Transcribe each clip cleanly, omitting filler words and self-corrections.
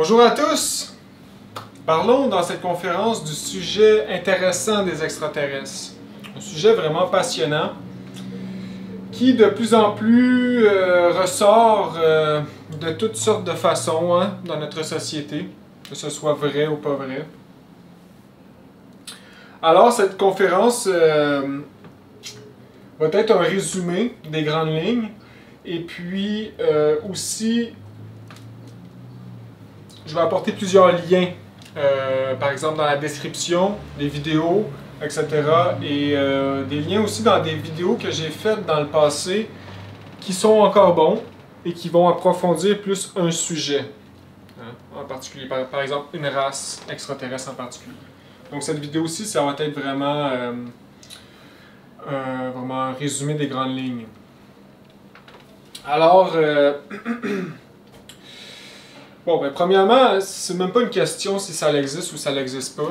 Bonjour à tous! Parlons dans cette conférence du sujet intéressant des extraterrestres. Un sujet vraiment passionnant qui de plus en plus ressort de toutes sortes de façons dans notre société, que ce soit vrai ou pas vrai. Alors cette conférence va être un résumé des grandes lignes et puis aussi je vais apporter plusieurs liens, par exemple dans la description, des vidéos, etc. Et des liens aussi dans des vidéos que j'ai faites dans le passé qui sont encore bons et qui vont approfondir plus un sujet, en particulier, par exemple une race extraterrestre en particulier. Donc cette vidéo-ci, ça va être vraiment, vraiment un résumé des grandes lignes. Alors, bon, ben, premièrement, c'est même pas une question si ça existe ou ça n'existe pas.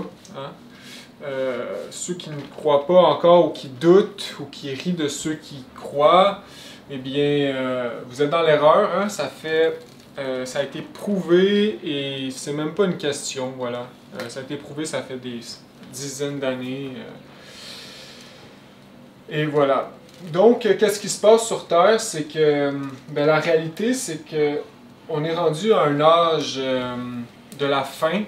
Ceux qui ne croient pas encore ou qui doutent ou qui rient de ceux qui croient, eh bien, vous êtes dans l'erreur. Ça a été prouvé et c'est même pas une question. Voilà, ça a été prouvé, ça fait des dizaines d'années. Et voilà. Donc, qu'est-ce qui se passe sur Terre? C'est que ben, la réalité, c'est que on est rendu à un âge de la fin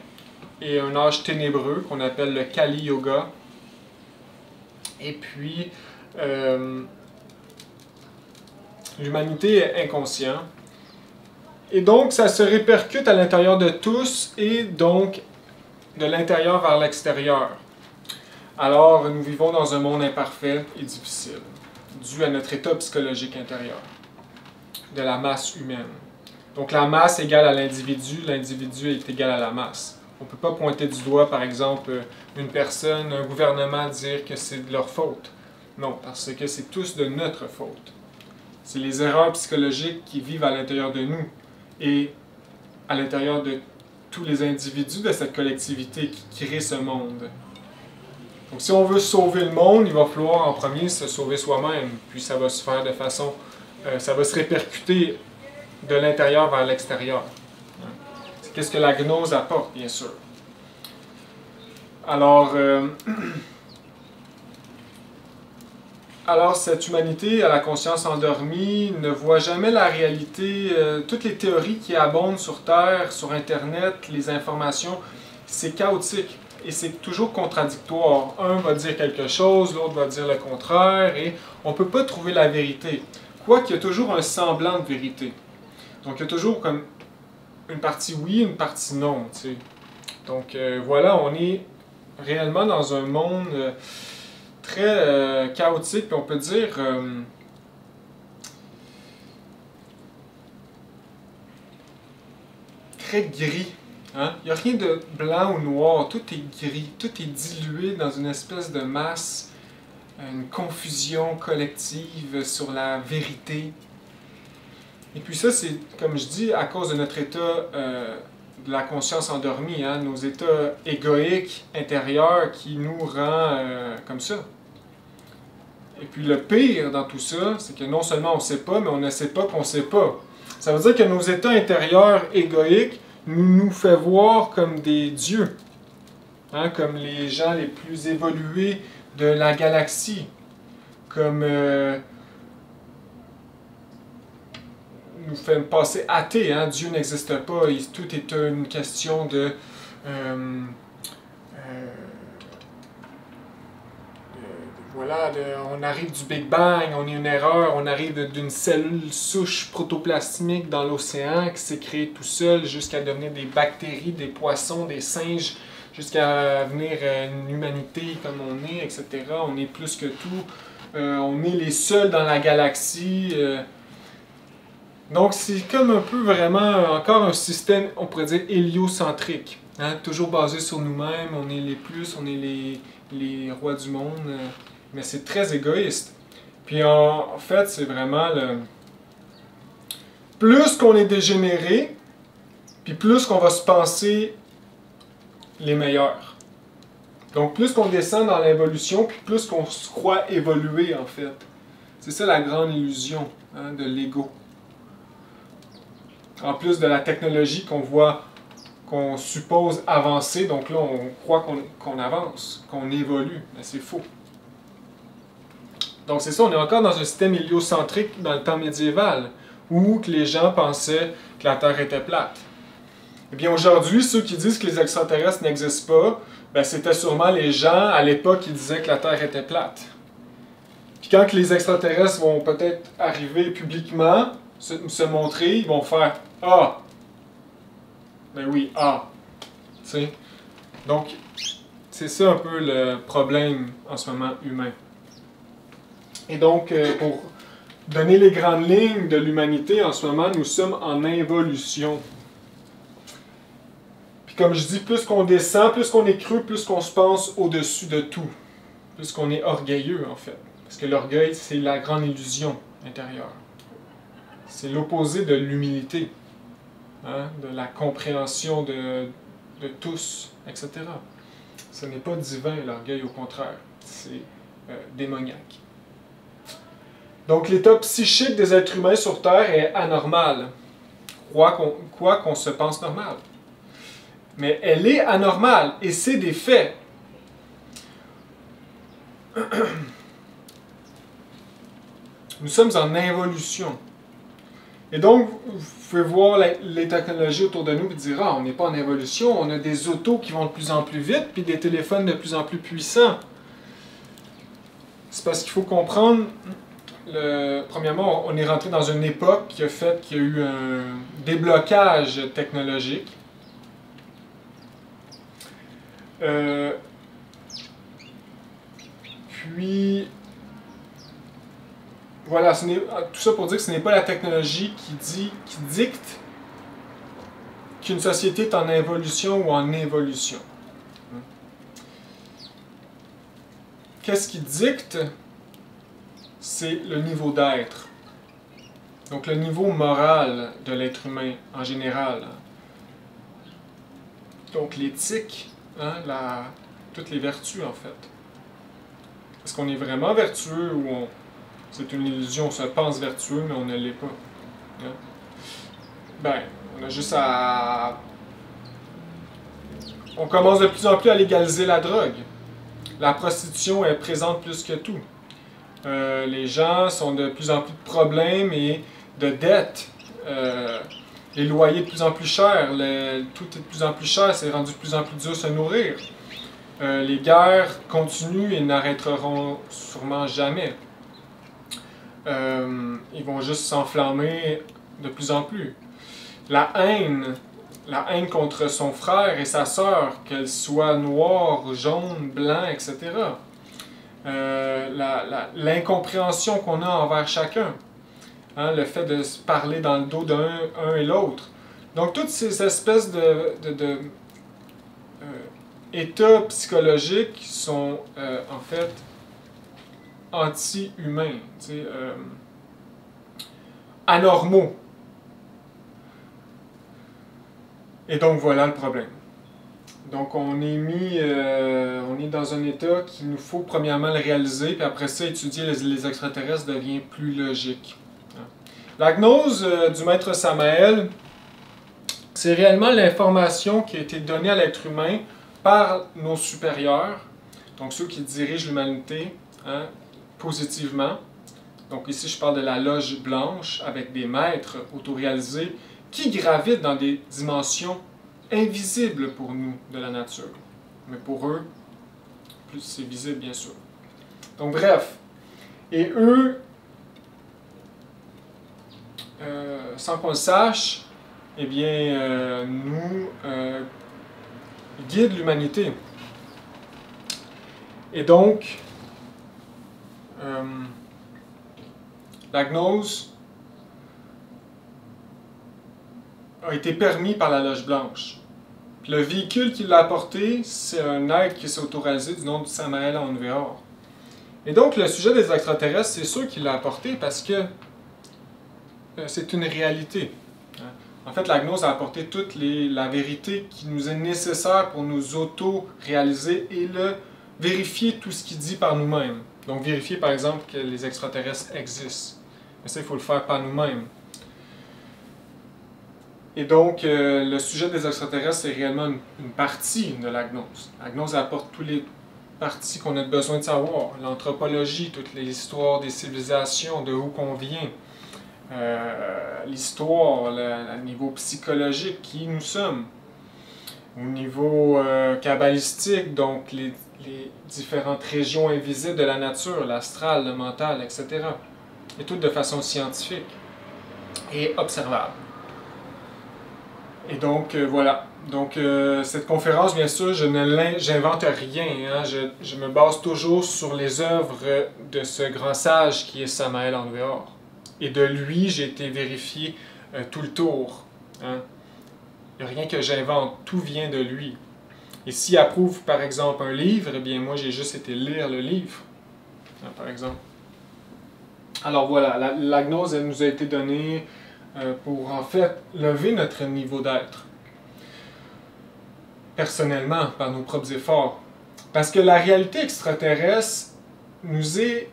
et un âge ténébreux qu'on appelle le Kali Yoga. Et puis, l'humanité est inconsciente. Et donc, ça se répercute à l'intérieur de tous et donc de l'intérieur vers l'extérieur. Alors, nous vivons dans un monde imparfait et difficile, dû à notre état psychologique intérieur, de la masse humaine. Donc la masse égale à l'individu est égal à la masse. On ne peut pas pointer du doigt, par exemple, une personne, un gouvernement, dire que c'est de leur faute. Non, parce que c'est tous de notre faute. C'est les erreurs psychologiques qui vivent à l'intérieur de nous et à l'intérieur de tous les individus de cette collectivité qui crée ce monde. Donc si on veut sauver le monde, il va falloir en premier se sauver soi-même. Puis ça va se faire de façon... ça va se répercuter de l'intérieur vers l'extérieur. C'est qu'est-ce que la gnose apporte, bien sûr. Alors, alors cette humanité à la conscience endormie ne voit jamais la réalité. Toutes les théories qui abondent sur Terre, sur Internet, les informations, c'est chaotique. Et c'est toujours contradictoire. Un va dire quelque chose, l'autre va dire le contraire, et on ne peut pas trouver la vérité. Quoiqu'il y a toujours un semblant de vérité. Donc il y a toujours comme une partie oui, une partie non. Tu sais. Donc voilà, on est réellement dans un monde très chaotique, puis on peut dire très gris. Hein? Il n'y a rien de blanc ou noir, tout est gris, tout est dilué dans une espèce de masse, une confusion collective sur la vérité. Et puis ça, c'est, comme je dis, à cause de notre état de la conscience endormie, nos états égoïques intérieurs qui nous rend comme ça. Et puis le pire dans tout ça, c'est que non seulement on ne sait pas, mais on ne sait pas qu'on ne sait pas. Ça veut dire que nos états intérieurs égoïques nous fait voir comme des dieux, comme les gens les plus évolués de la galaxie, comme... nous fait passer athée, Dieu n'existe pas, et tout est une question de voilà, on arrive du Big Bang, on est une erreur, on arrive d'une cellule souche protoplasmique dans l'océan qui s'est créée tout seul jusqu'à devenir des bactéries, des poissons, des singes, jusqu'à venir une humanité comme on est, etc. On est plus que tout, on est les seuls dans la galaxie. Donc c'est comme un peu vraiment encore un système, on pourrait dire, héliocentrique. Toujours basé sur nous-mêmes, on est les plus, on est les rois du monde, mais c'est très égoïste. Puis en fait, c'est vraiment le... Plus qu'on est dégénéré, puis plus qu'on va se penser les meilleurs. Donc plus qu'on descend dans l'évolution, puis plus qu'on se croit évoluer en fait. C'est ça la grande illusion de l'ego. En plus de la technologie qu'on voit qu'on suppose avancer, donc là on croit qu'on avance, qu'on évolue, mais c'est faux. Donc c'est ça, on est encore dans un système héliocentrique dans le temps médiéval, où que les gens pensaient que la Terre était plate. Eh bien aujourd'hui, ceux qui disent que les extraterrestres n'existent pas, ben, c'était sûrement les gens à l'époque qui disaient que la Terre était plate. Puis quand que les extraterrestres vont peut-être arriver publiquement, se montrer, ils vont faire « Ah! » Ben oui, « Ah! » Tu sais? Donc, c'est ça un peu le problème en ce moment humain. Et donc, pour donner les grandes lignes de l'humanité, en ce moment, nous sommes en involution. Puis comme je dis, plus qu'on descend, plus qu'on est creux, plus qu'on se pense au-dessus de tout. Plus qu'on est orgueilleux, en fait. Parce que l'orgueil, c'est la grande illusion intérieure. C'est l'opposé de l'humilité, hein, de la compréhension de tous, etc. Ce n'est pas divin, l'orgueil, au contraire. C'est démoniaque. Donc l'état psychique des êtres humains sur Terre est anormal. Quoi qu'on se pense normal. Mais elle est anormale, et c'est des faits. Nous sommes en involution. Et donc, vous pouvez voir les technologies autour de nous et dire « Ah, on n'est pas en évolution, on a des autos qui vont de plus en plus vite, puis des téléphones de plus en plus puissants. » C'est parce qu'il faut comprendre, premièrement, on est rentré dans une époque qui a fait qu'il y a eu un déblocage technologique. Puis, voilà, tout ça pour dire que ce n'est pas la technologie qui dicte qu'une société est en involution ou en évolution. Qu'est-ce qui dicte? C'est le niveau d'être. Donc le niveau moral de l'être humain en général. Donc l'éthique, hein, toutes les vertus en fait. Est-ce qu'on est vraiment vertueux ou c'est une illusion, on se pense vertueux mais on ne l'est pas? Hein? Ben, on a juste à... On commence de plus en plus à légaliser la drogue. La prostitution est présente plus que tout. Les gens sont de plus en plus de problèmes et de dettes. Les loyers de plus en plus chers, tout est de plus en plus cher, c'est rendu de plus en plus dur de se nourrir. Les guerres continuent et n'arrêteront sûrement jamais. Ils vont juste s'enflammer de plus en plus. La haine contre son frère et sa sœur, qu'elle soit noire, jaune, blanc, etc. L'incompréhension qu'on a envers chacun. Hein, le fait de se parler dans le dos d'un et l'autre. Donc toutes ces espèces états psychologiques sont en fait anti-humains, anormaux. Et donc voilà le problème. Donc on est dans un état qu'il nous faut premièrement le réaliser, puis après ça étudier les extraterrestres devient plus logique. La gnose du maître Samael, c'est réellement l'information qui a été donnée à l'être humain par nos supérieurs, donc ceux qui dirigent l'humanité, hein, positivement. Donc ici je parle de la loge blanche avec des maîtres autoréalisés qui gravitent dans des dimensions invisibles pour nous de la nature. Mais pour eux, plus c'est visible bien sûr. Donc bref, et eux, sans qu'on le sache, eh bien, nous guident l'humanité. Et donc, la gnose a été permis par la Loge Blanche. Puis le véhicule qui l'a apporté, c'est un être qui s'est autorisé du nom de Samael Aunveor. Et donc, le sujet des extraterrestres, c'est sûr qu'il l'a apporté parce que c'est une réalité. En fait, la gnose a apporté toute la vérité qui nous est nécessaire pour nous auto-réaliser et vérifier tout ce qu'il dit par nous-mêmes. Donc, vérifier, par exemple, que les extraterrestres existent. Mais ça, il faut le faire par nous-mêmes. Et donc, le sujet des extraterrestres est réellement une partie de la gnose. La gnose apporte tous les parties qu'on a besoin de savoir. L'anthropologie, toute l'histoire des civilisations, de où qu'on vient. L'histoire, le niveau psychologique, qui nous sommes. Au niveau kabbalistique, donc les différentes régions invisibles de la nature, l'astral, le mental, etc. Et tout de façon scientifique et observable. Et donc, voilà. Donc, cette conférence, bien sûr, j'invente rien. Hein? Je me base toujours sur les œuvres de ce grand sage qui est Samael Aun Weor. Et de lui, j'ai été vérifié tout le tour. Hein? Il n'y a rien que j'invente, tout vient de lui. Et s'il approuve, par exemple, un livre, eh bien, moi, j'ai juste été lire le livre, hein, par exemple. Alors voilà, la gnose, elle nous a été donnée pour, en fait, lever notre niveau d'être. Personnellement, par nos propres efforts. Parce que la réalité extraterrestre nous est,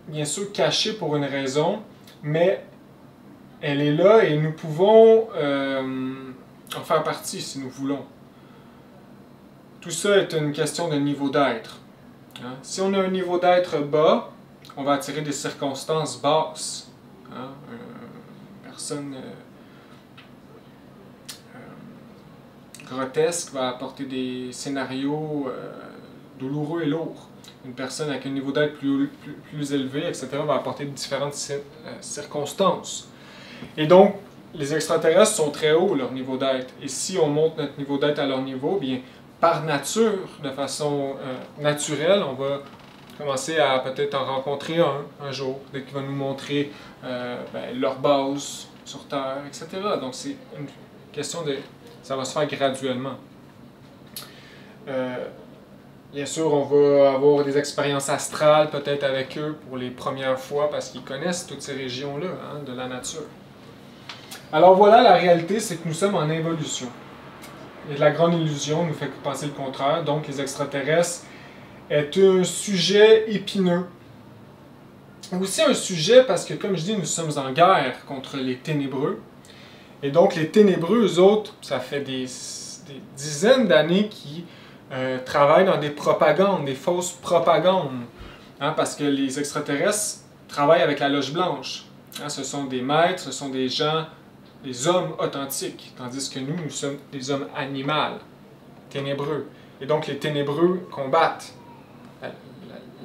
bien sûr, cachée pour une raison, mais elle est là et nous pouvons en faire partie si nous voulons. Tout ça est une question de niveau d'être. Hein? Si on a un niveau d'être bas, on va attirer des circonstances basses. Hein? Une personne grotesque va apporter des scénarios douloureux et lourds. Une personne avec un niveau d'être plus élevé, etc., va apporter différentes circonstances. Et donc, les extraterrestres sont très hauts, leur niveau d'être. Et si on monte notre niveau d'être à leur niveau, bien, par nature, de façon naturelle, on va commencer à peut-être en rencontrer un jour, dès qu'ils vont nous montrer leur base sur Terre, etc. Donc, c'est une question de... Ça va se faire graduellement. Bien sûr, on va avoir des expériences astrales peut-être avec eux pour les premières fois parce qu'ils connaissent toutes ces régions-là hein, de la nature. Alors voilà, la réalité, c'est que nous sommes en évolution. Et la grande illusion nous fait penser le contraire. Donc, les extraterrestres est un sujet épineux. Aussi un sujet parce que, comme je dis, nous sommes en guerre contre les ténébreux. Et donc, les ténébreux, eux autres, ça fait des dizaines d'années qu'ils travaillent dans des propagandes, des fausses propagandes. Hein, parce que les extraterrestres travaillent avec la loge blanche. Hein, ce sont des maîtres, ce sont des gens, des hommes authentiques. Tandis que nous, nous sommes des hommes animaux, ténébreux. Et donc, les ténébreux combattent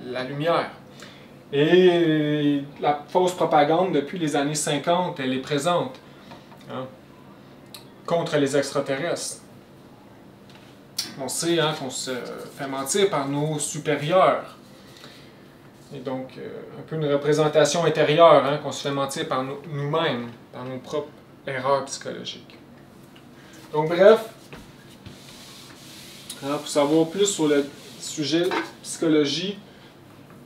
la lumière. Et la fausse propagande, depuis les années 50, elle est présente. Hein, contre les extraterrestres. On sait hein, qu'on se fait mentir par nos supérieurs. Et donc, un peu une représentation intérieure, hein, qu'on se fait mentir par nous-mêmes, par nos propres erreurs psychologiques. Donc, bref, hein, pour savoir plus sur le sujet psychologie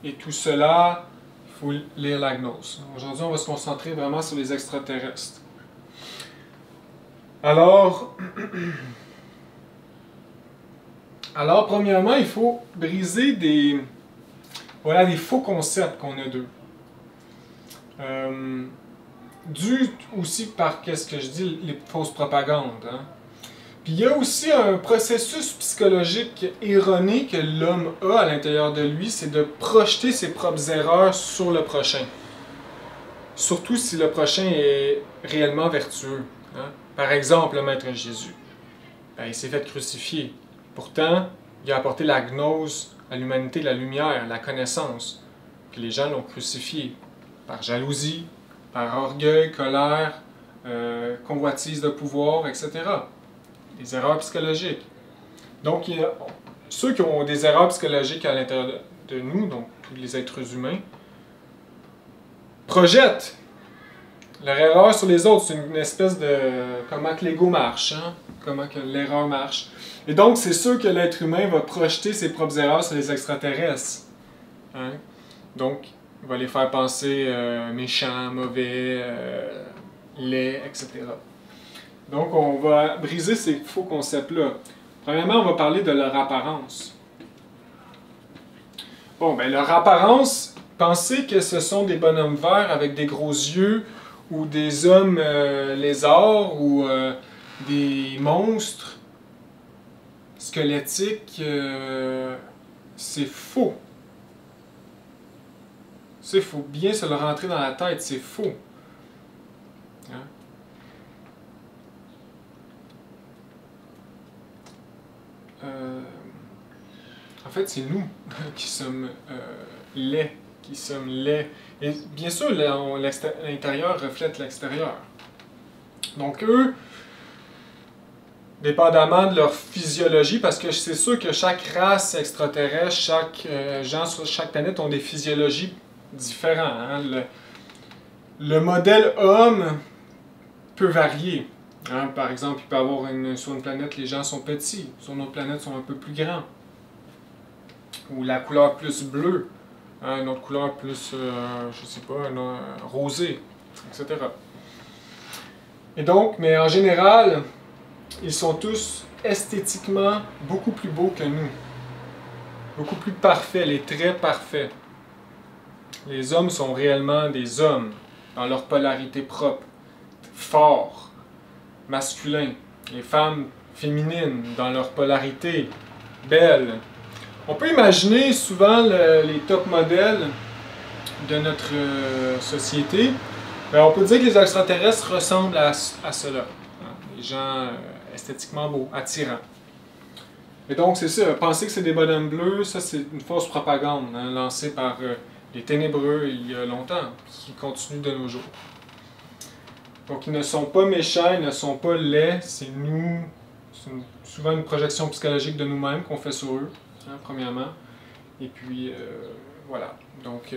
et tout cela, il faut lire la gnose. Aujourd'hui, on va se concentrer vraiment sur les extraterrestres. Alors, premièrement, il faut briser des faux concepts qu'on a d'eux. Dû aussi par, qu'est-ce que je dis, les fausses propagandes. Hein. Puis il y a aussi un processus psychologique erroné que l'homme a à l'intérieur de lui, c'est de projeter ses propres erreurs sur le prochain. Surtout si le prochain est réellement vertueux. Hein. Par exemple, le Maître Jésus. Ben, il s'est fait crucifier. Pourtant, il a apporté la gnose à l'humanité, la lumière, la connaissance. Puis les gens l'ont crucifié par jalousie, par orgueil, colère, convoitise de pouvoir, etc. Des erreurs psychologiques. Donc, ceux qui ont des erreurs psychologiques à l'intérieur de nous, donc tous les êtres humains, projettent leur erreur sur les autres. C'est une espèce de... comment que l'ego marche, hein? Comment que l'erreur marche. Et donc, c'est sûr que l'être humain va projeter ses propres erreurs sur les extraterrestres. Hein? Donc, il va les faire penser méchants, mauvais, laids, etc. Donc, on va briser ces faux concepts-là. Premièrement, on va parler de leur apparence. Bon, ben leur apparence, pensez que ce sont des bonhommes verts avec des gros yeux ou des hommes lézards, ou des monstres squelettiques, c'est faux. C'est faux. Bien se le rentrer dans la tête, c'est faux. Hein? En fait, c'est nous qui sommes laids, qui sommes laids. Et bien sûr, l'intérieur reflète l'extérieur. Donc eux, dépendamment de leur physiologie, parce que c'est sûr que chaque race extraterrestre, chaque gens sur chaque planète ont des physiologies différentes. Hein? Le modèle homme peut varier. Hein? Par exemple, il peut y avoir sur une planète, les gens sont petits, sur une autre planète, ils sont un peu plus grands. Ou la couleur plus bleue, hein? Une autre couleur plus, je sais pas, rosée, etc. Et donc, mais en général, ils sont tous esthétiquement beaucoup plus beaux que nous. Beaucoup plus parfaits, les traits parfaits. Les hommes sont réellement des hommes, dans leur polarité propre, forts, masculins. Les femmes féminines, dans leur polarité, belles. On peut imaginer souvent les top modèles de notre société. Ben, on peut dire que les extraterrestres ressemblent à cela. Hein? Les gens esthétiquement beaux, attirants. Et donc, c'est ça. Penser que c'est des bonhommes bleus, ça, c'est une fausse propagande hein, lancée par les ténébreux il y a longtemps, qui continue de nos jours. Donc, ils ne sont pas méchants, ils ne sont pas laids, c'est nous. C'est souvent une projection psychologique de nous-mêmes qu'on fait sur eux, hein, premièrement. Et puis, voilà. Donc,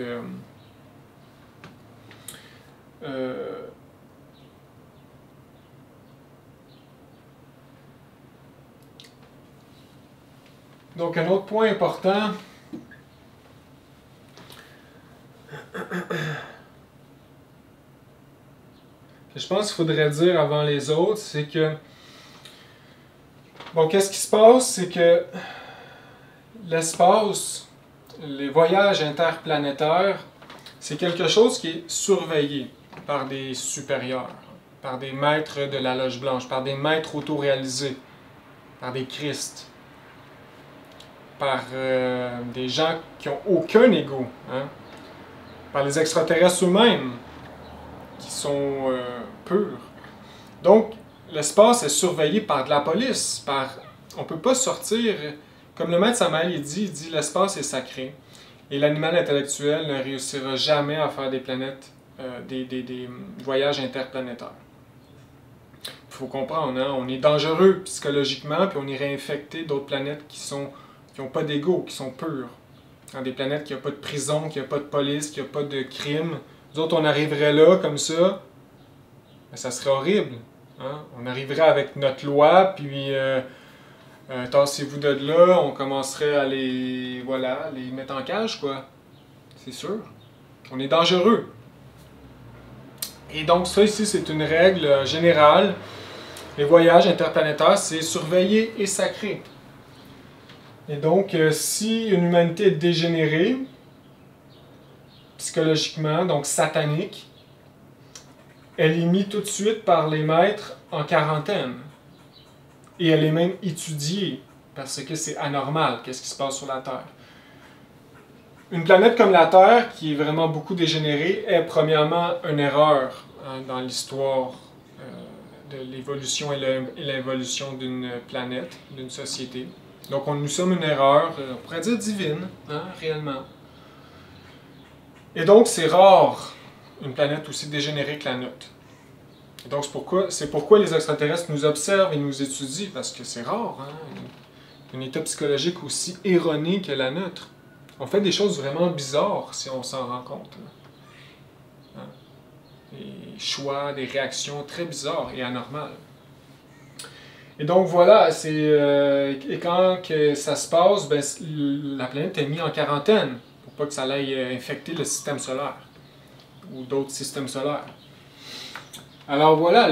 donc, un autre point important, que je pense qu'il faudrait dire avant les autres, c'est que, bon, qu'est-ce qui se passe, c'est que l'espace, les voyages interplanétaires, c'est quelque chose qui est surveillé par des supérieurs, par des maîtres de la Loge Blanche, par des maîtres autoréalisés, par des Christ, par des gens qui n'ont aucun ego, hein? Par les extraterrestres eux-mêmes, qui sont purs. Donc, l'espace est surveillé par de la police. On ne peut pas sortir, comme le maître Samael il dit l'espace est sacré. Et l'animal intellectuel ne réussira jamais à faire des planètes, des voyages interplanétaires. Il faut comprendre, hein? On est dangereux psychologiquement, puis on irait infecter d'autres planètes qui n'ont pas d'ego, qui sont pures. Dans des planètes qui n'ont pas de prison, qui n'ont pas de police, qui n'ont pas de crime. Nous autres, on arriverait là, comme ça, ben, ça serait horrible. Hein? On arriverait avec notre loi, puis tassez-vous de là, on commencerait à les mettre en cage, quoi. C'est sûr. On est dangereux. Et donc ça ici, c'est une règle générale. Les voyages interplanétaires, c'est surveillé et sacré. Et donc, si une humanité est dégénérée, psychologiquement, donc satanique, elle est mise tout de suite par les maîtres en quarantaine. Et elle est même étudiée, parce que c'est anormal, qu'est-ce qui se passe sur la Terre. Une planète comme la Terre, qui est vraiment beaucoup dégénérée, est premièrement une erreur hein, dans l'histoire de l'évolution et l'involution d'une planète, d'une société. Donc nous sommes une erreur, on pourrait dire divine, hein, réellement. Et donc c'est rare une planète aussi dégénérée que la nôtre. Et donc c'est pourquoi les extraterrestres nous observent et nous étudient, parce que c'est rare, hein, un état psychologique aussi erroné que la nôtre. On fait des choses vraiment bizarres si on s'en rend compte. Hein? Des choix, des réactions très bizarres et anormales. Et donc voilà, et quand que ça se passe, ben, la planète est mise en quarantaine pour pas que ça aille infecter le système solaire ou d'autres systèmes solaires. Alors voilà,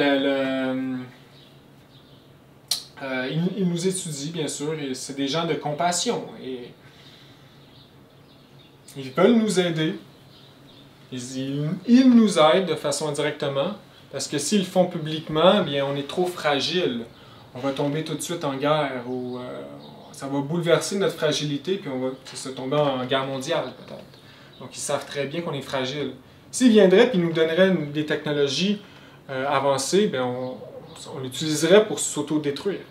ils nous étudient bien sûr, et c'est des gens de compassion et ils veulent nous aider. Ils nous aident de façon indirectement, parce que s'ils le font publiquement, bien, on est trop fragile. On va tomber tout de suite en guerre, ou ça va bouleverser notre fragilité, puis on va se tomber en guerre mondiale, peut-être. Donc, ils savent très bien qu'on est fragile. S'ils viendraient et nous donneraient des technologies avancées, bien, on l'utiliserait pour s'auto-détruire.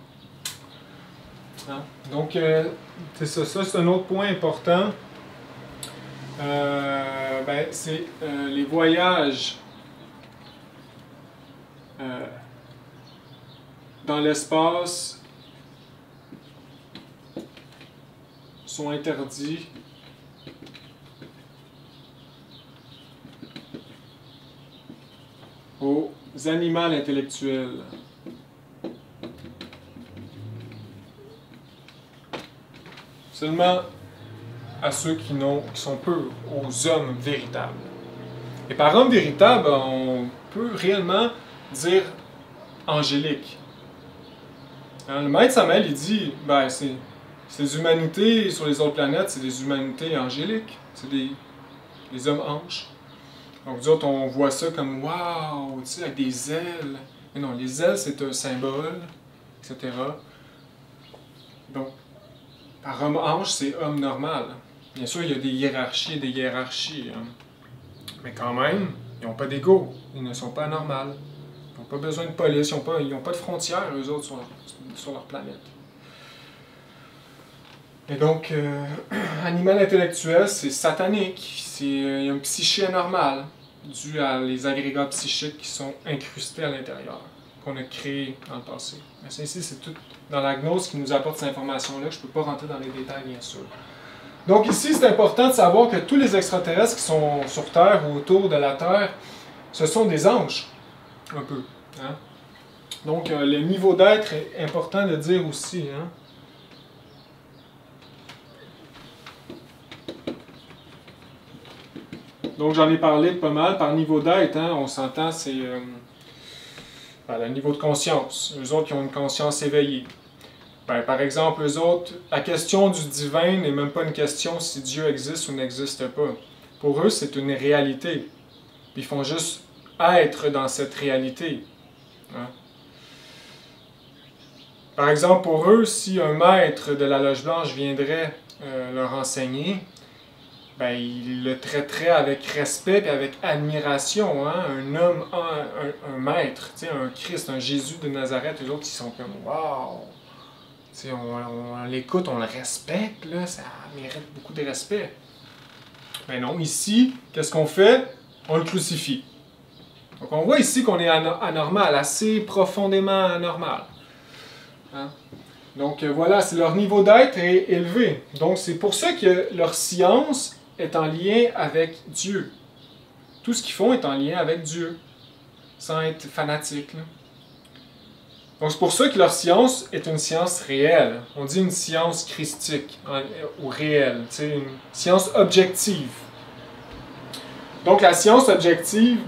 Hein? Donc, c'est ça c'est un autre point important. C'est les voyages dans l'espace sont interdits aux animaux intellectuels. Seulement à ceux qui sont peu, aux hommes véritables. Et par homme véritable, on peut réellement dire angélique. Hein, le maître Samael, il dit, ces humanités sur les autres planètes, c'est des humanités angéliques, c'est des hommes anges. Donc, nous autres, on voit ça comme, waouh, tu sais, avec des ailes. Mais non, les ailes, c'est un symbole, etc. Donc, par homme ange, c'est homme normal. Bien sûr, il y a des hiérarchies, hein. Mais quand même, ils n'ont pas d'ego, ils ne sont pas anormaux. Ils n'ont pas besoin de police, ils n'ont pas de frontières, eux autres, sur leur planète. Et donc, animal intellectuel, c'est satanique, il y a un psyché anormal, dû à les agrégats psychiques qui sont incrustés à l'intérieur, qu'on a créés dans le passé. Mais ça, ici, c'est tout dans la gnose qui nous apporte ces informations-là, je ne peux pas rentrer dans les détails, bien sûr. Donc ici, c'est important de savoir que tous les extraterrestres qui sont sur Terre ou autour de la Terre, ce sont des anges, un peu. Hein? Donc le niveau d'être est important de dire aussi. Hein? Donc j'en ai parlé pas mal. Par niveau d'être, hein, on s'entend, c'est le niveau de conscience. Eux autres qui ont une conscience éveillée. Par exemple, eux autres, la question du divin n'est même pas une question si Dieu existe ou n'existe pas. Pour eux, c'est une réalité. Ils font juste être dans cette réalité. Hein? Par exemple, pour eux, si un maître de la Loge Blanche viendrait leur enseigner, ils le traiteraient avec respect et avec admiration. Hein? Un homme, un maître, un Christ, un Jésus de Nazareth, eux autres, ils sont comme « Wow! » On l'écoute, on le respecte, là, ça mérite beaucoup de respect. Mais non, ici, qu'est-ce qu'on fait? On le crucifie. Donc on voit ici qu'on est anormal, assez profondément anormal. Hein? Donc voilà, leur niveau d'être est élevé. Donc c'est pour ça que leur science est en lien avec Dieu. Tout ce qu'ils font est en lien avec Dieu, sans être fanatique, là. Donc c'est pour ça que leur science est une science réelle. On dit une science christique ou réelle, une science objective. Donc la science objective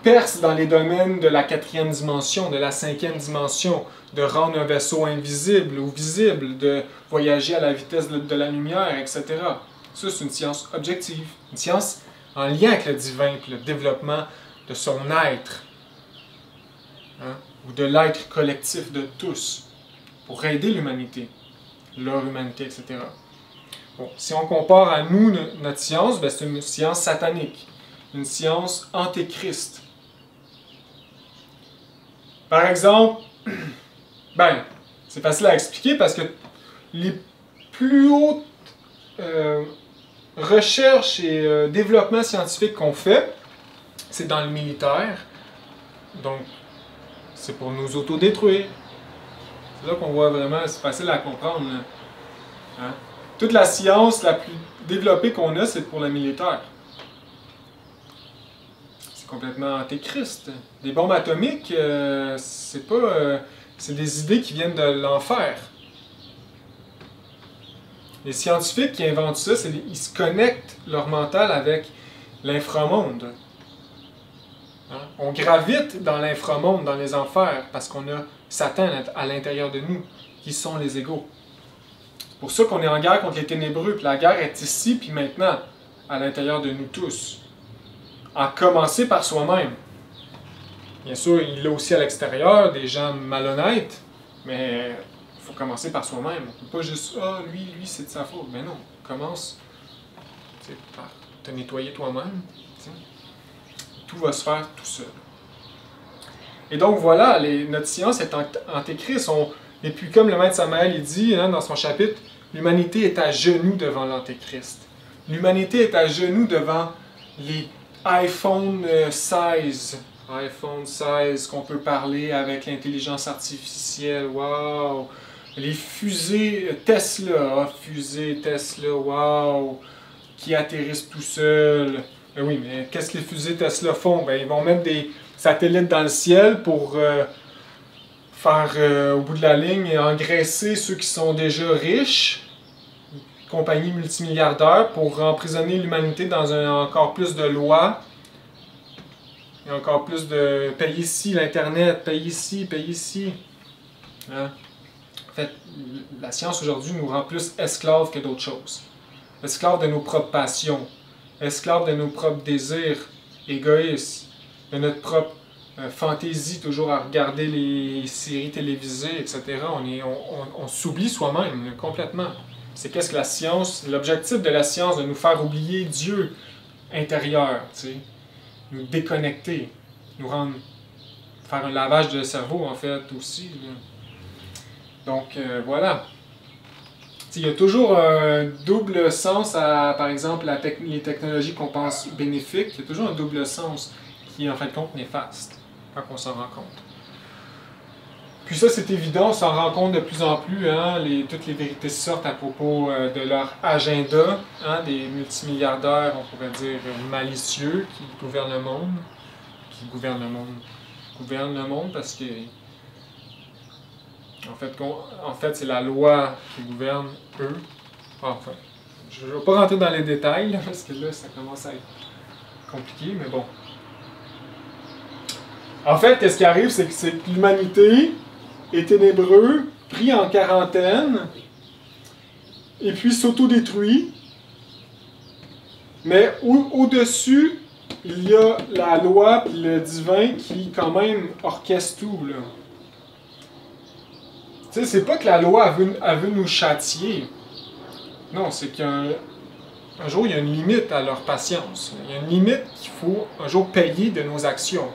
perce dans les domaines de la 4e dimension, de la 5e dimension, de rendre un vaisseau invisible ou visible, de voyager à la vitesse de la lumière, etc. Ça, c'est une science objective, une science en lien avec le divin et le développement de son être. Hein? Ou de l'être collectif de tous, pour aider l'humanité, leur humanité, etc. Bon, si on compare à nous, notre science, c'est une science satanique, une science antéchrist. Par exemple, c'est facile à expliquer parce que les plus hautes recherches et développements scientifiques qu'on fait, c'est dans le militaire. Donc, c'est pour nous autodétruire. C'est là qu'on voit vraiment, c'est facile à comprendre. Hein? Toute la science la plus développée qu'on a, c'est pour le militaire. C'est complètement antéchrist. Des bombes atomiques, c'est pas... c'est des idées qui viennent de l'enfer. Les scientifiques qui inventent ça, ils se connectent leur mental avec l'inframonde. Hein? On gravite dans l'inframonde, dans les enfers, parce qu'on a Satan à l'intérieur de nous, qui sont les égaux. C'est pour ça qu'on est en guerre contre les ténébreux, puis la guerre est ici, puis maintenant, à l'intérieur de nous tous. à commencer par soi-même. Bien sûr, il l'a aussi à l'extérieur, des gens malhonnêtes, mais il faut commencer par soi-même. On ne peut pas juste « Ah, lui, c'est de sa faute ». Mais non, commence par te nettoyer toi-même. Tout va se faire tout seul. Et donc voilà, notre science est antéchrist. Et puis comme le maître Samael il dit dans son chapitre, l'humanité est à genoux devant l'antéchrist. L'humanité est à genoux devant les iPhone 16. iPhone 16 qu'on peut parler avec l'intelligence artificielle. Wow! Les fusées Tesla, wow! Qui atterrissent tout seuls. Ben oui, mais qu'est-ce que les fusées Tesla font? Ben, ils vont mettre des satellites dans le ciel pour faire, au bout de la ligne, engraisser ceux qui sont déjà riches, compagnies multimilliardaires, pour emprisonner l'humanité dans encore plus de lois, et encore plus de payer ici l'Internet, payer ici. Hein? En fait, la science aujourd'hui nous rend plus esclaves que d'autres choses. Esclaves de nos propres passions, esclaves de nos propres désirs égoïstes, de notre propre fantaisie, toujours à regarder les séries télévisées, etc. On s'oublie soi-même complètement. C'est qu'est-ce que la science, l'objectif de la science, de nous faire oublier Dieu intérieur, tu sais, nous déconnecter, nous rendre, faire un lavage de cerveau en fait aussi. Là. Donc voilà. Il y a toujours un double sens à, par exemple, les technologies qu'on pense bénéfiques. Il y a toujours un double sens qui est en fin de compte néfaste, quand on s'en rend compte. Puis ça, c'est évident, on s'en rend compte de plus en plus. Hein, toutes les vérités sortent à propos de leur agenda, hein, des multimilliardaires, on pourrait dire, malicieux qui gouvernent le monde. Gouvernent le monde parce que en fait, c'est la loi qui gouverne eux. Enfin, je ne vais pas rentrer dans les détails, là, parce que là, ça commence à être compliqué, mais bon. En fait, ce qui arrive, c'est que l'humanité est ténébreux, pris en quarantaine, et puis s'autodétruit. Mais au-dessus, il y a la loi et le divin qui, quand même, orchestre tout, là. Tu sais, c'est pas que la loi elle veut nous châtier. Non, c'est qu'un jour, il y a une limite à leur patience. Il y a une limite qu'il faut un jour payer de nos actions.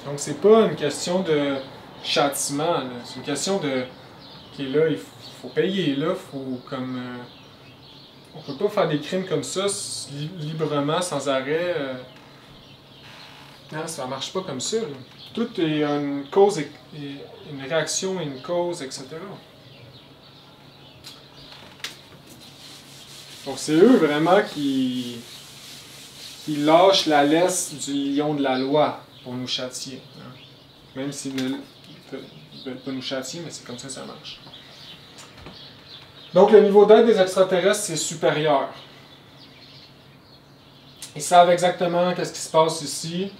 Donc, c'est pas une question de châtiment. C'est une question de... OK, là, il faut payer. Là, faut comme... on peut pas faire des crimes comme ça librement, sans arrêt. Non, ça marche pas comme ça. Là. Tout est une cause, une réaction et une cause, etc. Donc c'est eux vraiment qui lâchent la laisse du lion de la loi pour nous châtier. Hein. Même s'ils ne veulent pas nous châtier, mais c'est comme ça que ça marche. Donc le niveau d'aide des extraterrestres, c'est supérieur. Ils savent exactement qu'est-ce qui se passe ici.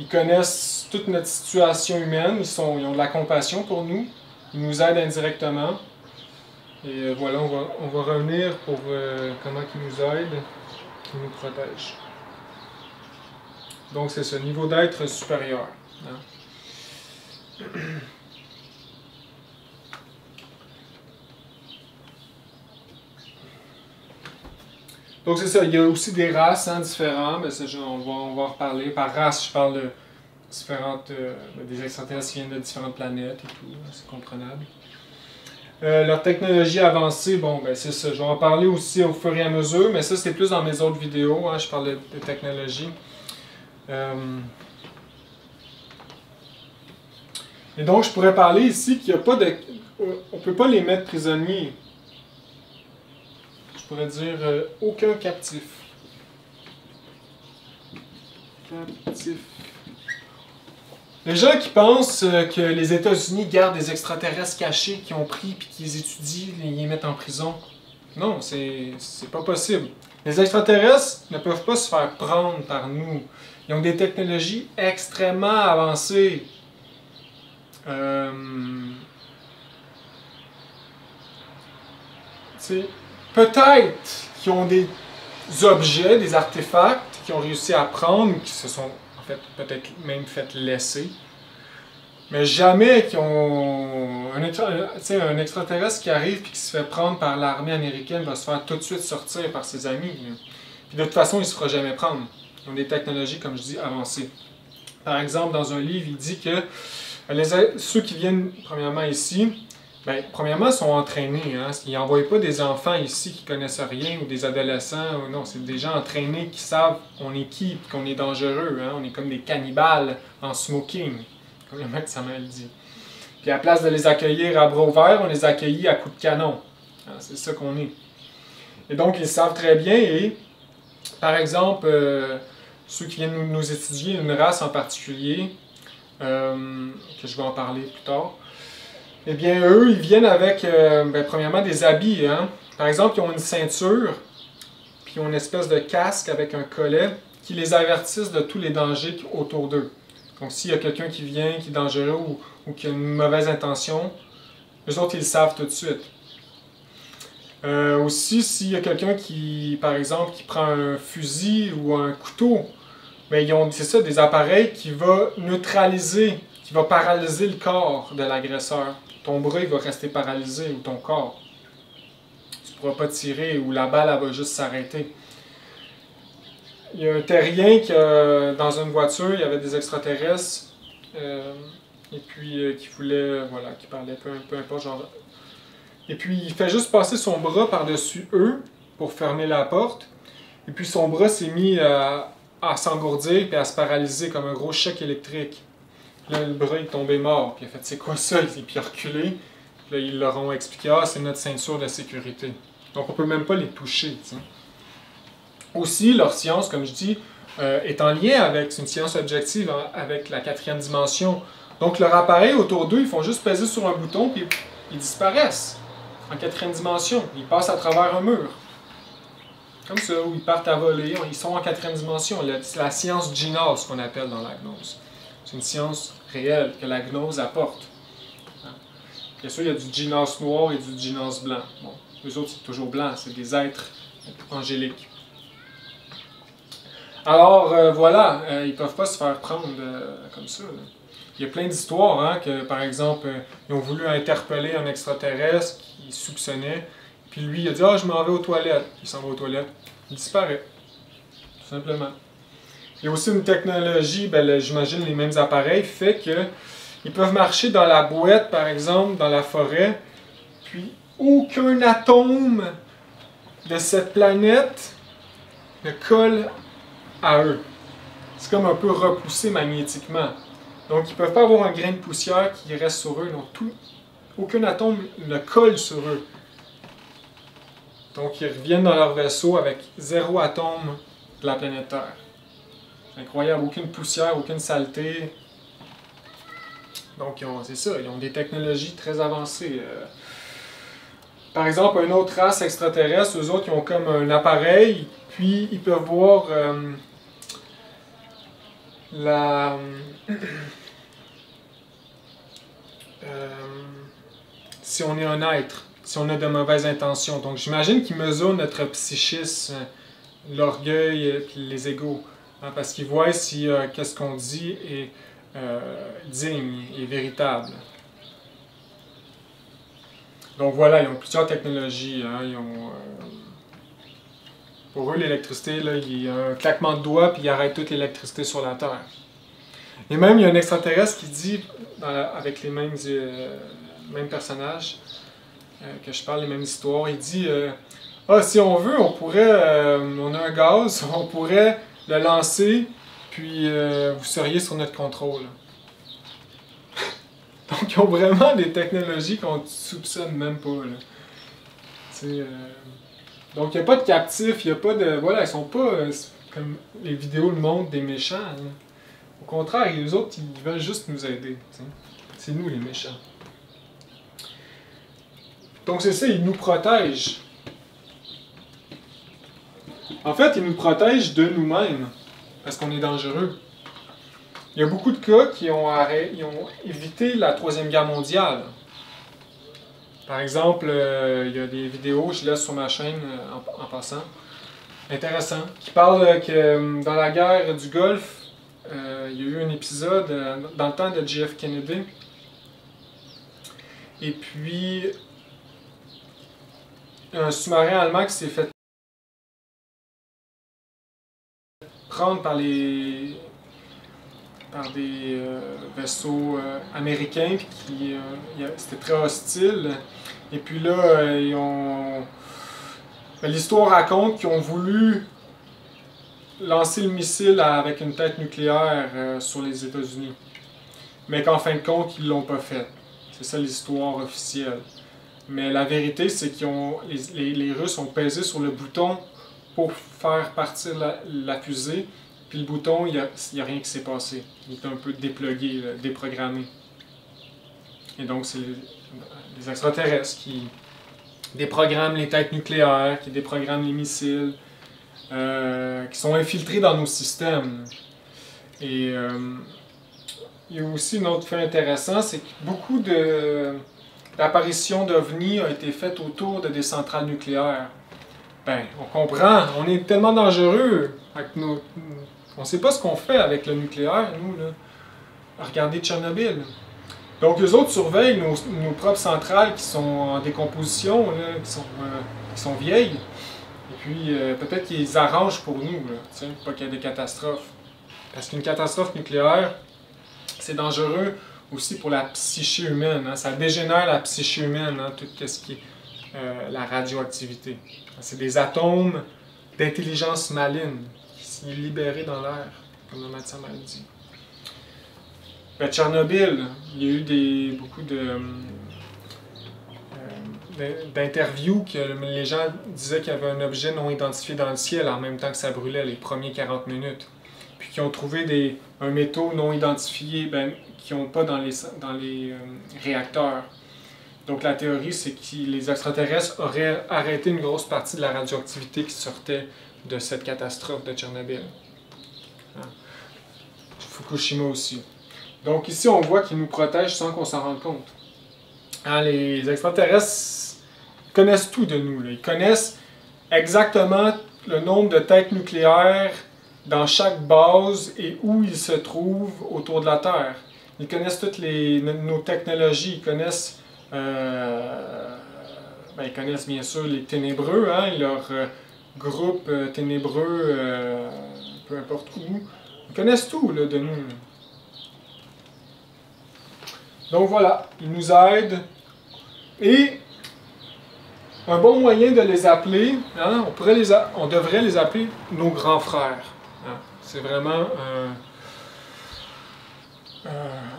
Ils connaissent toute notre situation humaine, ils ont de la compassion pour nous, ils nous aident indirectement. Et voilà, on va revenir pour comment ils nous aident, ils nous protègent. Donc c'est ce niveau d'être supérieur. Hein? Donc c'est ça, il y a aussi des races différentes, mais ça, on va en reparler. Par race, je parle de différentes, des extraterrestres qui viennent de différentes planètes et tout, c'est comprenable. Leur technologie avancée, bon, ben c'est ça, je vais en parler aussi au fur et à mesure, mais ça c'est plus dans mes autres vidéos, hein, je parle de technologie. Et donc je pourrais parler ici qu'il n'y a pas de... on ne peut pas les mettre prisonniers. Je pourrais dire aucun captif. Les gens qui pensent que les États-Unis gardent des extraterrestres cachés qu'ils ont pris puis qu'ils étudient et les mettent en prison, non, c'est pas possible. Les extraterrestres ne peuvent pas se faire prendre par nous. Ils ont des technologies extrêmement avancées. Peut-être qu'ils ont des objets, des artefacts qui ont réussi à prendre, qui se sont en fait peut-être même fait laisser. Mais jamais qui ont un extraterrestre qui arrive et qui se fait prendre par l'armée américaine va se faire tout de suite sortir par ses amis. Là. Puis de toute façon, il ne se fera jamais prendre. Ils ont des technologies, comme je dis, avancées. Par exemple, dans un livre, il dit que ceux qui viennent premièrement ici, ben, premièrement, sont entraînés. Hein? Ils n'envoient pas des enfants ici qui ne connaissent rien ou des adolescents. Non, c'est des gens entraînés qui savent on est qui et qu'on est dangereux. Hein? On est comme des cannibales en smoking, comme le mec Samuel dit. Puis à la place de les accueillir à bras ouverts, on les accueillit à coups de canon. Hein? C'est ça qu'on est. Et donc, ils savent très bien. Et, par exemple, ceux qui viennent nous étudier, une race en particulier, que je vais en parler plus tard, eh bien, eux, ils viennent avec, premièrement, des habits. Hein? Par exemple, ils ont une ceinture, puis ils ont une espèce de casque avec un collet qui les avertissent de tous les dangers autour d'eux. Donc, s'il y a quelqu'un qui vient, qui est dangereux ou qui a une mauvaise intention, les autres, ils le savent tout de suite. Aussi, s'il y a quelqu'un qui, par exemple, qui prend un fusil ou un couteau, bien, ils ont, c'est ça, des appareils qui vont neutraliser, qui vont paralyser le corps de l'agresseur. Ton bras, il va rester paralysé, ou ton corps. Tu ne pourras pas tirer, ou la balle, elle va juste s'arrêter. Il y a un terrien qui, dans une voiture, il y avait des extraterrestres, et puis qui voulait, voilà, qui parlait peu importe, genre. Et puis il fait juste passer son bras par-dessus eux pour fermer la porte. Et puis son bras s'est mis à s'engourdir et à se paralyser comme un gros choc électrique. Là, le bras est tombé mort. Puis il a fait, c'est quoi ça? Puis il a reculé. Puis là, ils leur ont expliqué, ah, c'est notre ceinture de sécurité. Donc on peut même pas les toucher. T'sais. Aussi, leur science, comme je dis, est en lien avec une science objective, avec la 4e dimension. Donc leur appareil autour d'eux, ils font juste peser sur un bouton puis ils disparaissent en 4e dimension. Ils passent à travers un mur. Comme ça, où ils partent à voler, ils sont en 4e dimension. C'est la science gnose qu'on appelle dans la gnose. C'est une science réelle que la gnose apporte. Bien sûr, il y a du gnose noir et du gnose blanc. Bon, eux autres, c'est toujours blanc, c'est des êtres angéliques. Alors, voilà, ils ne peuvent pas se faire prendre comme ça. Là. Il y a plein d'histoires, hein, que par exemple, ils ont voulu interpeller un extraterrestre qu'ils soupçonnaient, puis lui, il a dit « Ah, je m'en vais aux toilettes ». Il s'en va aux toilettes. Il disparaît. Tout simplement. Il y a aussi une technologie, ben, j'imagine les mêmes appareils, fait qu'ils peuvent marcher dans la boîte, par exemple, dans la forêt, puis aucun atome de cette planète ne colle à eux. C'est comme un peu repoussé magnétiquement. Donc, ils ne peuvent pas avoir un grain de poussière qui reste sur eux. Donc, aucun atome ne colle sur eux. Donc, ils reviennent dans leur vaisseau avec 0 atome de la planète Terre. C'est incroyable, aucune poussière, aucune saleté. Donc, c'est ça, ils ont des technologies très avancées. Par exemple, une autre race extraterrestre, eux autres, ils ont comme un appareil, puis ils peuvent voir si on est un être, si on a de mauvaises intentions. Donc j'imagine qu'ils mesurent notre psychisme, l'orgueil et les égos, hein, parce qu'ils voient si qu'est-ce qu'on dit est digne et véritable. Donc voilà, ils ont plusieurs technologies. Hein, ils ont, pour eux, l'électricité, il y a un claquement de doigts puis ils arrêtent toute l'électricité sur la Terre. Et même, il y a un extraterrestre qui dit, avec les mêmes personnages que je parle, les mêmes histoires, il dit ah, si on veut, on pourrait, on a un gaz, on pourrait le lancer, puis vous seriez sur notre contrôle. Donc, ils ont vraiment des technologies qu'on ne soupçonne même pas. Donc, il n'y a pas de captifs, il n'y a pas de. Voilà, ils sont pas, comme les vidéos le montrent, des méchants. Hein. Au contraire, les autres, ils veulent juste nous aider. C'est nous les méchants. Donc, c'est ça, ils nous protègent. En fait, ils nous protègent de nous-mêmes, parce qu'on est dangereux. Il y a beaucoup de cas qui ont évité la 3e guerre mondiale. Par exemple, il y a des vidéos, je laisse sur ma chaîne en passant, intéressant, qui parle que dans la guerre du Golfe, il y a eu un épisode dans le temps de JF Kennedy. Et puis, un sous-marin allemand qui s'est fait prendre par des vaisseaux américains, puis c'était très hostile. Et puis là, l'histoire raconte qu'ils ont voulu lancer le missile avec une tête nucléaire sur les États-Unis. Mais qu'en fin de compte, ils ne l'ont pas fait. C'est ça l'histoire officielle. Mais la vérité, c'est que les Russes ont pesé sur le bouton pour faire partir la fusée. Puis le bouton, il n'y a rien qui s'est passé. Il est un peu déplugué, déprogrammé. Et donc, c'est les extraterrestres qui déprogramment les têtes nucléaires, qui déprogramment les missiles, qui sont infiltrés dans nos systèmes. Et il y a aussi un autre fait intéressant, c'est que beaucoup d'apparitions d'OVNI ont été faites autour de des centrales nucléaires. Ben, on comprend, on est tellement dangereux avec on ne sait pas ce qu'on fait avec le nucléaire, nous, là. Regardez Tchernobyl. Donc, eux autres surveillent nos propres centrales qui sont en décomposition, là, qui sont vieilles. Et puis, peut-être qu'ils arrangent pour nous, là, pas qu'il y ait des catastrophes. Parce qu'une catastrophe nucléaire, c'est dangereux aussi pour la psyché humaine. Hein. Ça dégénère la psyché humaine, hein, tout ce qui est la radioactivité. C'est des atomes d'intelligence maligne qui sont libérés dans l'air, comme le médecin m'a dit. Ben, Tchernobyl, il y a eu beaucoup d'interviews que les gens disaient qu'il y avait un objet non identifié dans le ciel en même temps que ça brûlait les premiers 40 minutes. Puis qui ont trouvé un métaux non identifié qui n'ont pas dans les réacteurs. Donc la théorie, c'est que les extraterrestres auraient arrêté une grosse partie de la radioactivité qui sortait de cette catastrophe de Tchernobyl. Hein? Fukushima aussi. Donc ici, on voit qu'ils nous protègent sans qu'on s'en rende compte. Hein, les extraterrestres connaissent tout de nous. Là. Ils connaissent exactement le nombre de têtes nucléaires dans chaque base et où ils se trouvent autour de la Terre. Ils connaissent toutes nos technologies, ils connaissent bien sûr les ténébreux, hein, leur groupe ténébreux, peu importe où. Ils connaissent tout là, de nous. Donc voilà, ils nous aident. Et un bon moyen de les appeler, hein, on devrait les appeler nos grands frères. Hein. C'est vraiment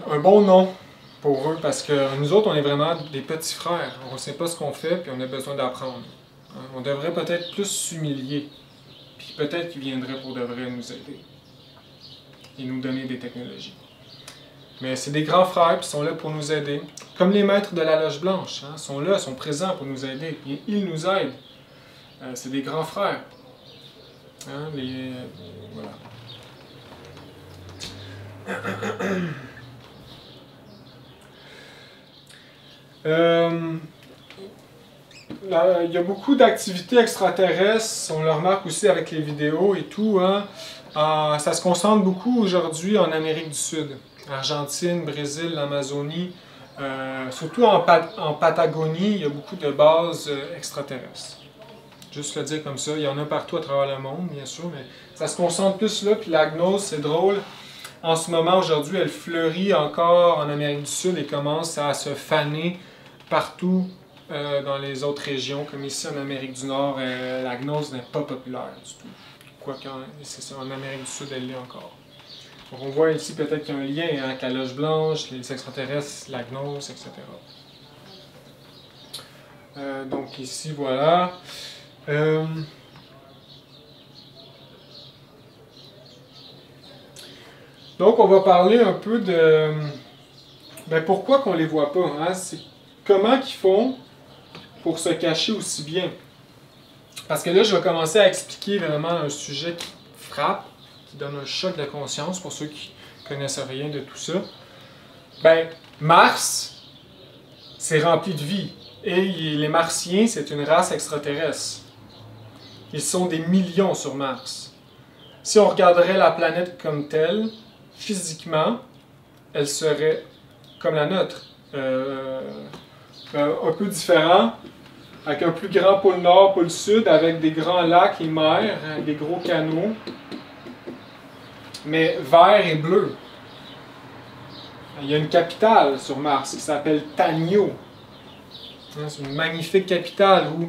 un bon nom pour eux parce que nous autres, on est vraiment des petits frères. On ne sait pas ce qu'on fait puis on a besoin d'apprendre. Hein. On devrait peut-être plus s'humilier. Puis peut-être qu'ils viendraient pour de vrai nous aider et nous donner des technologies. Mais c'est des grands frères qui sont là pour nous aider. Comme les maîtres de la Loge Blanche, hein, sont là, sont présents pour nous aider. Et ils nous aident. C'est des grands frères. Hein, voilà. Il y a beaucoup d'activités extraterrestres, on le remarque aussi avec les vidéos et tout. Hein. Ça se concentre beaucoup aujourd'hui en Amérique du Sud. Argentine, Brésil, l'Amazonie. Surtout en Patagonie, il y a beaucoup de bases extraterrestres. Juste le dire comme ça, il y en a partout à travers le monde, bien sûr, mais ça se concentre plus là. Puis la gnose, c'est drôle. En ce moment, aujourd'hui, elle fleurit encore en Amérique du Sud et commence à se faner partout dans les autres régions, comme ici en Amérique du Nord, la gnose n'est pas populaire du tout. Quoique, en Amérique du Sud, elle l'est encore. Donc on voit ici peut-être qu'il y a un lien avec la Loge Blanche, les extraterrestres, la gnose, etc. Donc ici, voilà. Donc on va parler un peu de pourquoi qu'on les voit pas. Hein? C'est comment qu'ils font pour se cacher aussi bien. Parce que là, je vais commencer à expliquer vraiment un sujet qui frappe, qui donne un choc de conscience pour ceux qui ne connaissent rien de tout ça. Mars, c'est rempli de vie. Et les Martiens, c'est une race extraterrestre. Ils sont des millions sur Mars. Si on regarderait la planète comme telle, physiquement, elle serait comme la nôtre. Un peu différent, avec un plus grand pôle nord, pôle sud, avec des grands lacs et mers, des gros canaux, mais vert et bleu. Il y a une capitale sur Mars qui s'appelle Tanio. C'est une magnifique capitale où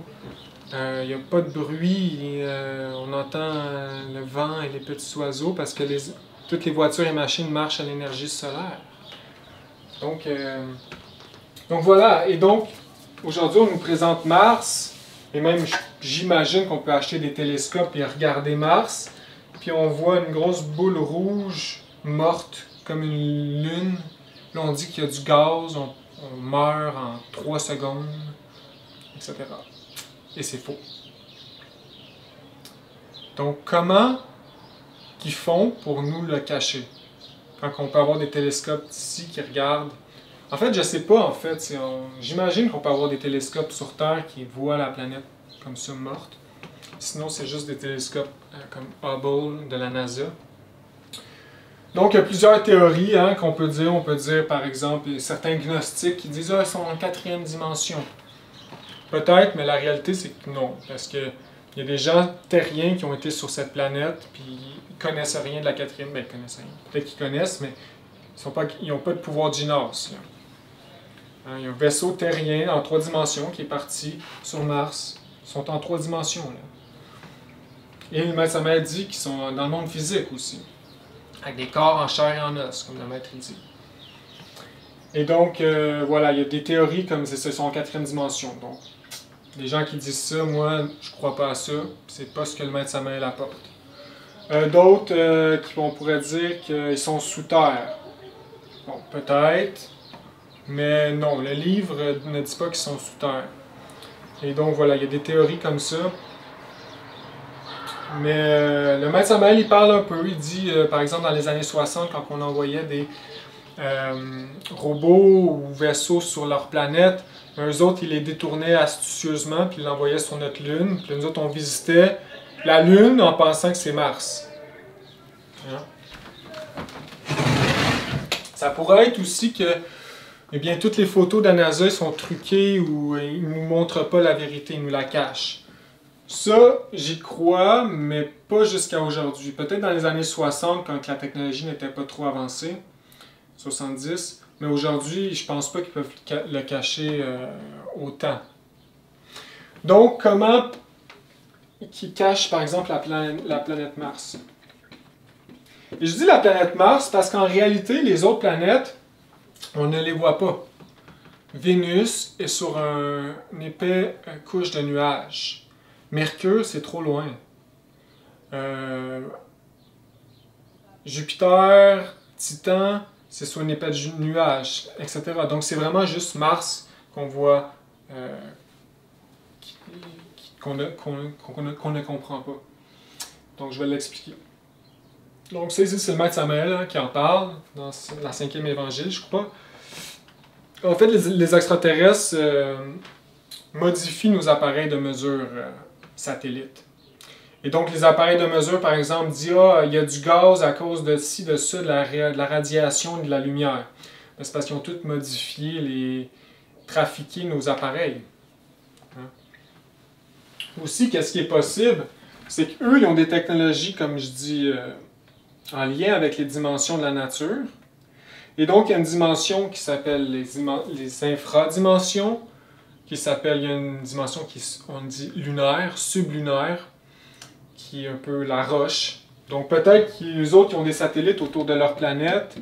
il n'y a pas de bruit, et, on entend le vent et les petits oiseaux parce que toutes les voitures et machines marchent à l'énergie solaire. Donc voilà, et donc aujourd'hui on nous présente Mars, et même j'imagine qu'on peut acheter des télescopes et regarder Mars, puis on voit une grosse boule rouge morte comme une lune. Là on dit qu'il y a du gaz, on meurt en 3 secondes, etc. Et c'est faux. Donc comment qu'ils font pour nous le cacher? Quand on peut avoir des télescopes ici qui regardent. En fait, je sais pas, en fait. J'imagine qu'on peut avoir des télescopes sur Terre qui voient la planète comme ça morte. Sinon, c'est juste des télescopes comme Hubble de la NASA. Donc, il y a plusieurs théories qu'on peut dire. On peut dire, par exemple, certains gnostiques qui disent « Ah, ils sont en 4e dimension ». Peut-être, mais la réalité, c'est que non. Parce que il y a des gens terriens qui ont été sur cette planète, puis ils connaissent rien de la 4e. Ben, ils connaissent rien. Peut-être qu'ils connaissent, mais ils n'ont pas de pouvoir d'Inos. Il y a un vaisseau terrien en 3 dimensions qui est parti sur Mars. Ils sont en 3 dimensions. Là. Et le maître Samael dit qu'ils sont dans le monde physique aussi. Avec des corps en chair et en os, comme le maître dit. Et donc, voilà, il y a des théories comme c'est ça, ils sont en 4e dimension. Donc, les gens qui disent ça, moi, je crois pas à ça. C'est pas ce que le maître Samael apporte. D'autres on pourrait dire qu'ils sont sous terre. Bon, peut-être. Mais non, le livre ne dit pas qu'ils sont sous terre. Et donc voilà, il y a des théories comme ça. Mais le maître Samael, il parle un peu. Il dit, par exemple, dans les années 60, quand on envoyait des robots ou vaisseaux sur leur planète, eux autres, ils les détournaient astucieusement, puis ils l'envoyaient sur notre Lune. Puis nous autres, on visitait la Lune en pensant que c'est Mars. Hein? Ça pourrait être aussi que eh bien, toutes les photos de la NASA sont truquées ou ils ne nous montrent pas la vérité, ils nous la cachent. Ça, j'y crois, mais pas jusqu'à aujourd'hui. Peut-être dans les années 60, quand la technologie n'était pas trop avancée, 70, mais aujourd'hui, je pense pas qu'ils peuvent le cacher autant. Donc, comment qu'ils cachent, par exemple, la planète Mars? Et je dis la planète Mars parce qu'en réalité, les autres planètes, on ne les voit pas. Vénus est sur une épais couche de nuages. Mercure, c'est trop loin. Jupiter, Titan, c'est sur une épais de nuages, etc. Donc c'est vraiment juste Mars qu'on voit, qu'on ne comprend pas. Donc je vais l'expliquer. Donc c'est le maître Samael qui en parle dans la 5e évangile, je crois. En fait, les extraterrestres modifient nos appareils de mesure satellites. Et donc, les appareils de mesure, par exemple, disent « Ah, il y a du gaz à cause de ci, de ça, de la radiation et de la lumière. » C'est parce qu'ils ont tout modifié, trafiqué nos appareils. Hein? Aussi, qu'est-ce qui est possible? C'est qu'eux, ils ont des technologies, comme je dis, en lien avec les dimensions de la nature. Et donc, il y a une dimension qui s'appelle les infradimensions, il y a une dimension on dit lunaire, sublunaire, qui est un peu la roche. Donc peut-être qu'ils autres qui ont des satellites autour de leur planète,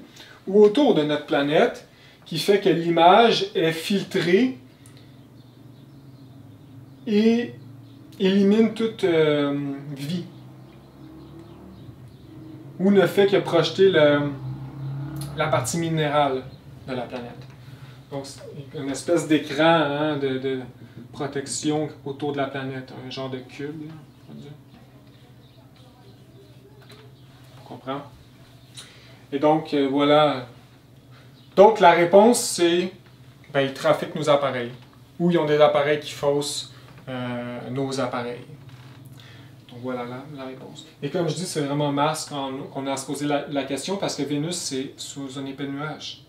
ou autour de notre planète, qui fait que l'image est filtrée et élimine toute vie. Ou ne fait que projeter la partie minérale de la planète. Donc, c'est une espèce d'écran de protection autour de la planète, un genre de cube, là, on va dire. On comprend? Et donc, voilà. Donc, la réponse, c'est, ben, ils trafiquent nos appareils. Ou ils ont des appareils qui faussent nos appareils. voilà la réponse. Et comme je dis, c'est vraiment Mars qu'on a à se poser la question parce que Vénus, c'est sous un épais nuage.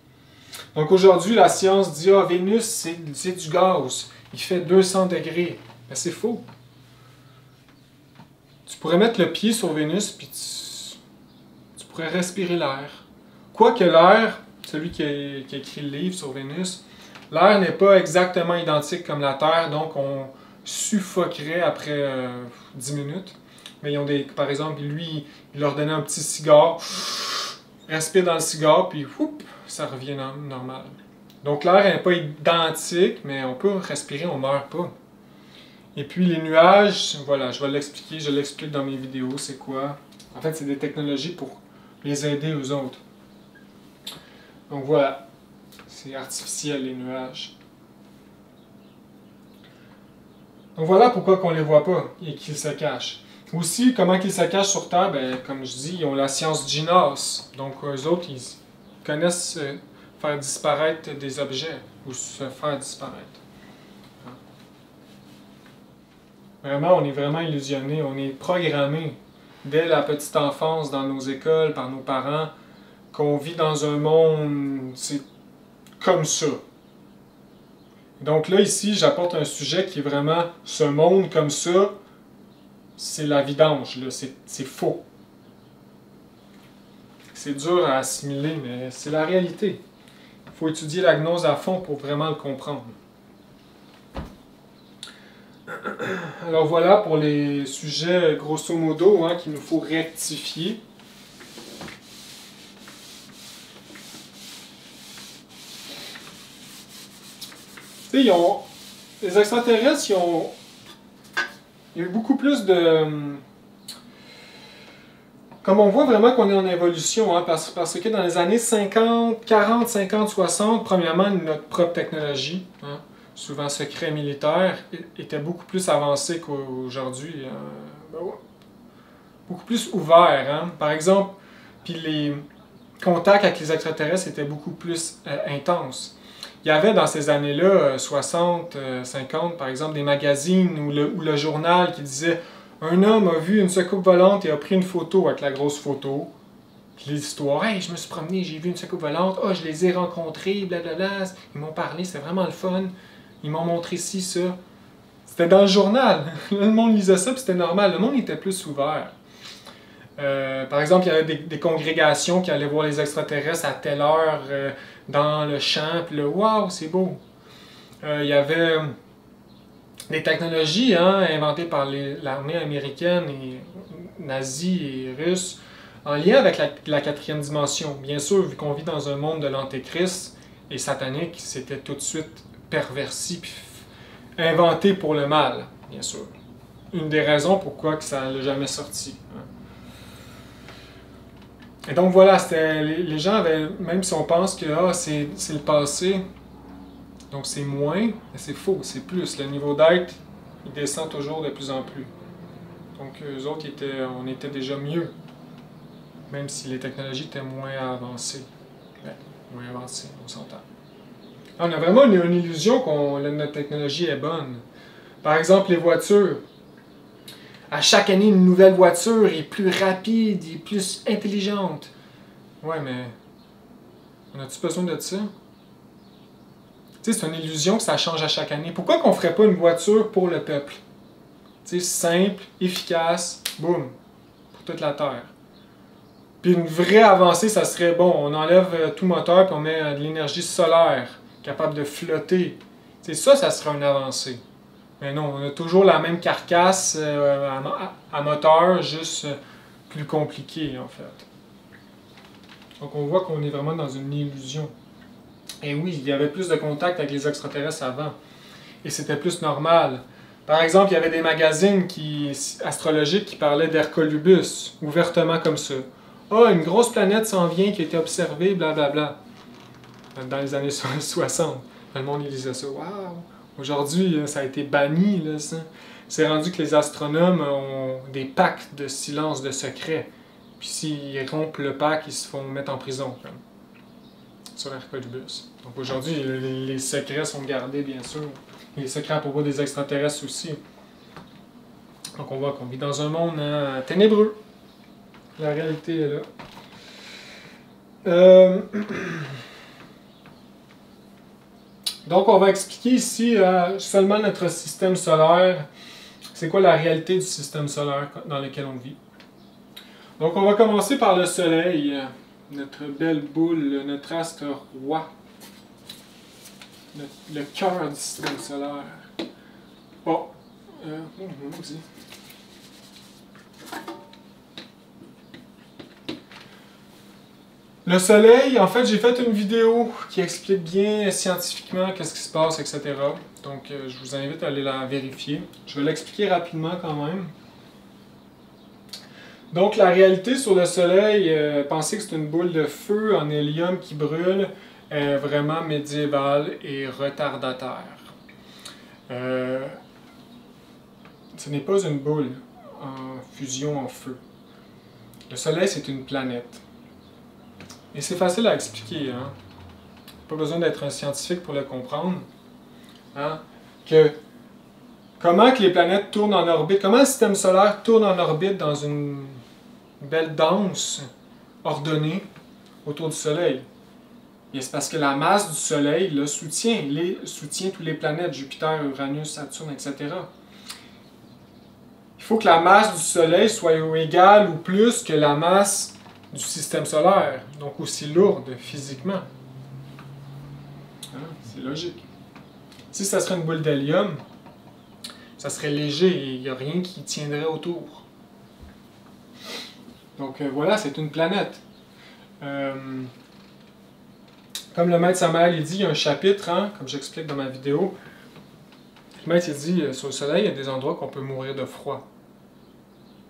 Donc aujourd'hui, la science dit ah, Vénus, c'est du gaz. Il fait 200 degrés. Mais c'est faux. Tu pourrais mettre le pied sur Vénus puis tu pourrais respirer l'air. Quoique l'air, celui qui a écrit le livre sur Vénus, l'air n'est pas exactement identique comme la Terre, donc on suffoquerait après 10 minutes. Mais ils ont par exemple, lui, il leur donnait un petit cigare, respire dans le cigare, puis ça revient normal. Donc l'air n'est pas identique, mais on peut respirer, on ne meurt pas. Et puis les nuages, voilà, je vais l'expliquer, je l'explique dans mes vidéos, c'est quoi. En fait, c'est des technologies pour les aider aux autres. Donc voilà, c'est artificiel les nuages. Donc voilà pourquoi on ne les voit pas et qu'ils se cachent. Aussi, comment qu'ils se cachent sur Terre, ben, comme je dis, ils ont la science GNAS. Donc eux autres, ils connaissent faire disparaître des objets ou se faire disparaître. Vraiment, on est vraiment illusionné, on est programmé dès la petite enfance dans nos écoles, par nos parents, qu'on vit dans un monde, c'est comme ça. Donc là, ici, j'apporte un sujet qui est vraiment ce monde comme ça, c'est la vidange, c'est faux. C'est dur à assimiler, mais c'est la réalité. Il faut étudier la gnose à fond pour vraiment le comprendre. Alors voilà pour les sujets grosso modo qu'il nous faut rectifier. Tu sais, les extraterrestres, il y a eu beaucoup plus de... Comme on voit vraiment qu'on est en évolution, parce que dans les années 50, 40, 50, 60, premièrement, notre propre technologie, souvent secret militaire, était beaucoup plus avancée qu'aujourd'hui. Beaucoup plus ouvert. Par exemple, puis les contacts avec les extraterrestres étaient beaucoup plus intenses. Il y avait dans ces années-là, 60, 50, par exemple, des magazines ou le journal qui disait « Un homme a vu une soucoupe volante et a pris une photo avec la grosse photo. » Puis l'histoire « Hey, je me suis promené, j'ai vu une soucoupe volante. Oh, je les ai rencontrés, blablabla. Ils m'ont parlé, c'était vraiment le fun. Ils m'ont montré ci, ça. » C'était dans le journal. Le monde lisait ça, puis c'était normal. Le monde était plus ouvert. Par exemple, il y avait des congrégations qui allaient voir les extraterrestres à telle heure dans le champ, puis là, waouh, c'est beau. Il y avait des technologies inventées par l'armée américaine et nazie et russe en lien avec la quatrième dimension. Bien sûr, vu qu'on vit dans un monde de l'antéchrist et satanique, c'était tout de suite perverti puis inventé pour le mal, bien sûr. Une des raisons pourquoi que ça n'a jamais sorti. Et donc voilà, les gens avaient, même si on pense que c'est le passé, donc c'est moins, mais c'est faux, c'est plus. Le niveau d'être, il descend toujours de plus en plus. Donc eux autres, on était déjà mieux, même si les technologies étaient moins avancées. Ben, moins avancées, on s'entend. On a vraiment une illusion que notre technologie est bonne. Par exemple, les voitures. À chaque année, une nouvelle voiture est plus rapide et plus intelligente. Ouais, mais on a-tu besoin de ça? Tu sais, c'est une illusion que ça change à chaque année. Pourquoi qu'on ne ferait pas une voiture pour le peuple? Tu sais, simple, efficace, boum, pour toute la Terre. Puis une vraie avancée, ça serait, bon, on enlève tout moteur et on met de l'énergie solaire, capable de flotter. Tu sais, ça serait une avancée. Mais non, on a toujours la même carcasse à moteur, juste plus compliquée en fait. Donc on voit qu'on est vraiment dans une illusion. Et oui, il y avait plus de contact avec les extraterrestres avant. Et c'était plus normal. Par exemple, il y avait des magazines astrologiques qui parlaient d'Hercolubus, ouvertement comme ça. Ah, une grosse planète s'en vient qui a été observée, blablabla. Dans les années 60. Le monde il disait ça. Waouh! Aujourd'hui, ça a été banni, là, ça. C'est rendu que les astronomes ont des pactes de silence, de secret. Puis s'ils rompent le pacte, ils se font mettre en prison, comme, sur Hercolubus. Donc aujourd'hui, les secrets sont gardés, bien sûr. Et les secrets à propos des extraterrestres aussi. Donc on voit qu'on vit dans un monde ténébreux. La réalité est là. Donc on va expliquer ici seulement notre système solaire. C'est quoi la réalité du système solaire dans lequel on vit. Donc on va commencer par le Soleil, notre belle boule, notre astre roi, le cœur du système solaire. Bon, le Soleil, en fait, j'ai fait une vidéo qui explique bien scientifiquement qu'est-ce qui se passe, etc. Donc, je vous invite à aller la vérifier. Je vais l'expliquer rapidement quand même. Donc, la réalité sur le Soleil, pensez que c'est une boule de feu en hélium qui brûle, vraiment médiévale et retardateur. Ce n'est pas une boule en fusion en feu. Le Soleil, c'est une planète. Et c'est facile à expliquer, hein? Pas besoin d'être un scientifique pour le comprendre. Hein? Comment que les planètes tournent en orbite, comment le système solaire tourne en orbite dans une belle danse ordonnée autour du Soleil. Et c'est parce que la masse du Soleil le soutient toutes les planètes, Jupiter, Uranus, Saturne, etc. Il faut que la masse du Soleil soit égale ou plus que la masse du système solaire, donc aussi lourde physiquement. Hein? C'est logique. Si ça serait une boule d'hélium, ça serait léger et il n'y a rien qui tiendrait autour. Donc voilà, c'est une planète. Comme le maître Samael il dit, il y a un chapitre, hein, comme j'explique dans ma vidéo. Le maître il dit, sur le Soleil, il y a des endroits qu'on peut mourir de froid.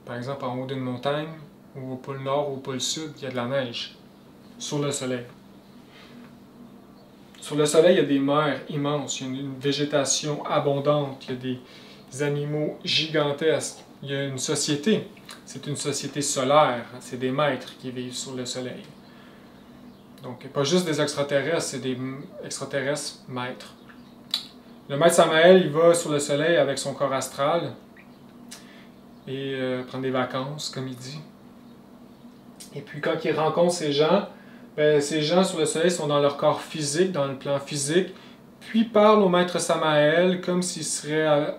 Par exemple, en haut d'une montagne, ou au pôle Nord ou au pôle Sud, il y a de la neige. Sur le Soleil. Sur le Soleil, il y a des mers immenses, il y a une végétation abondante, il y a des animaux gigantesques. Il y a une société. C'est une société solaire. C'est des maîtres qui vivent sur le Soleil. Donc, pas juste des extraterrestres, c'est des extraterrestres maîtres. Le maître Samael, il va sur le Soleil avec son corps astral et prend des vacances, comme il dit. Et puis, quand il rencontre ces gens sur le Soleil sont dans leur corps physique, dans le plan physique, puis parlent au maître Samael comme s'il serait...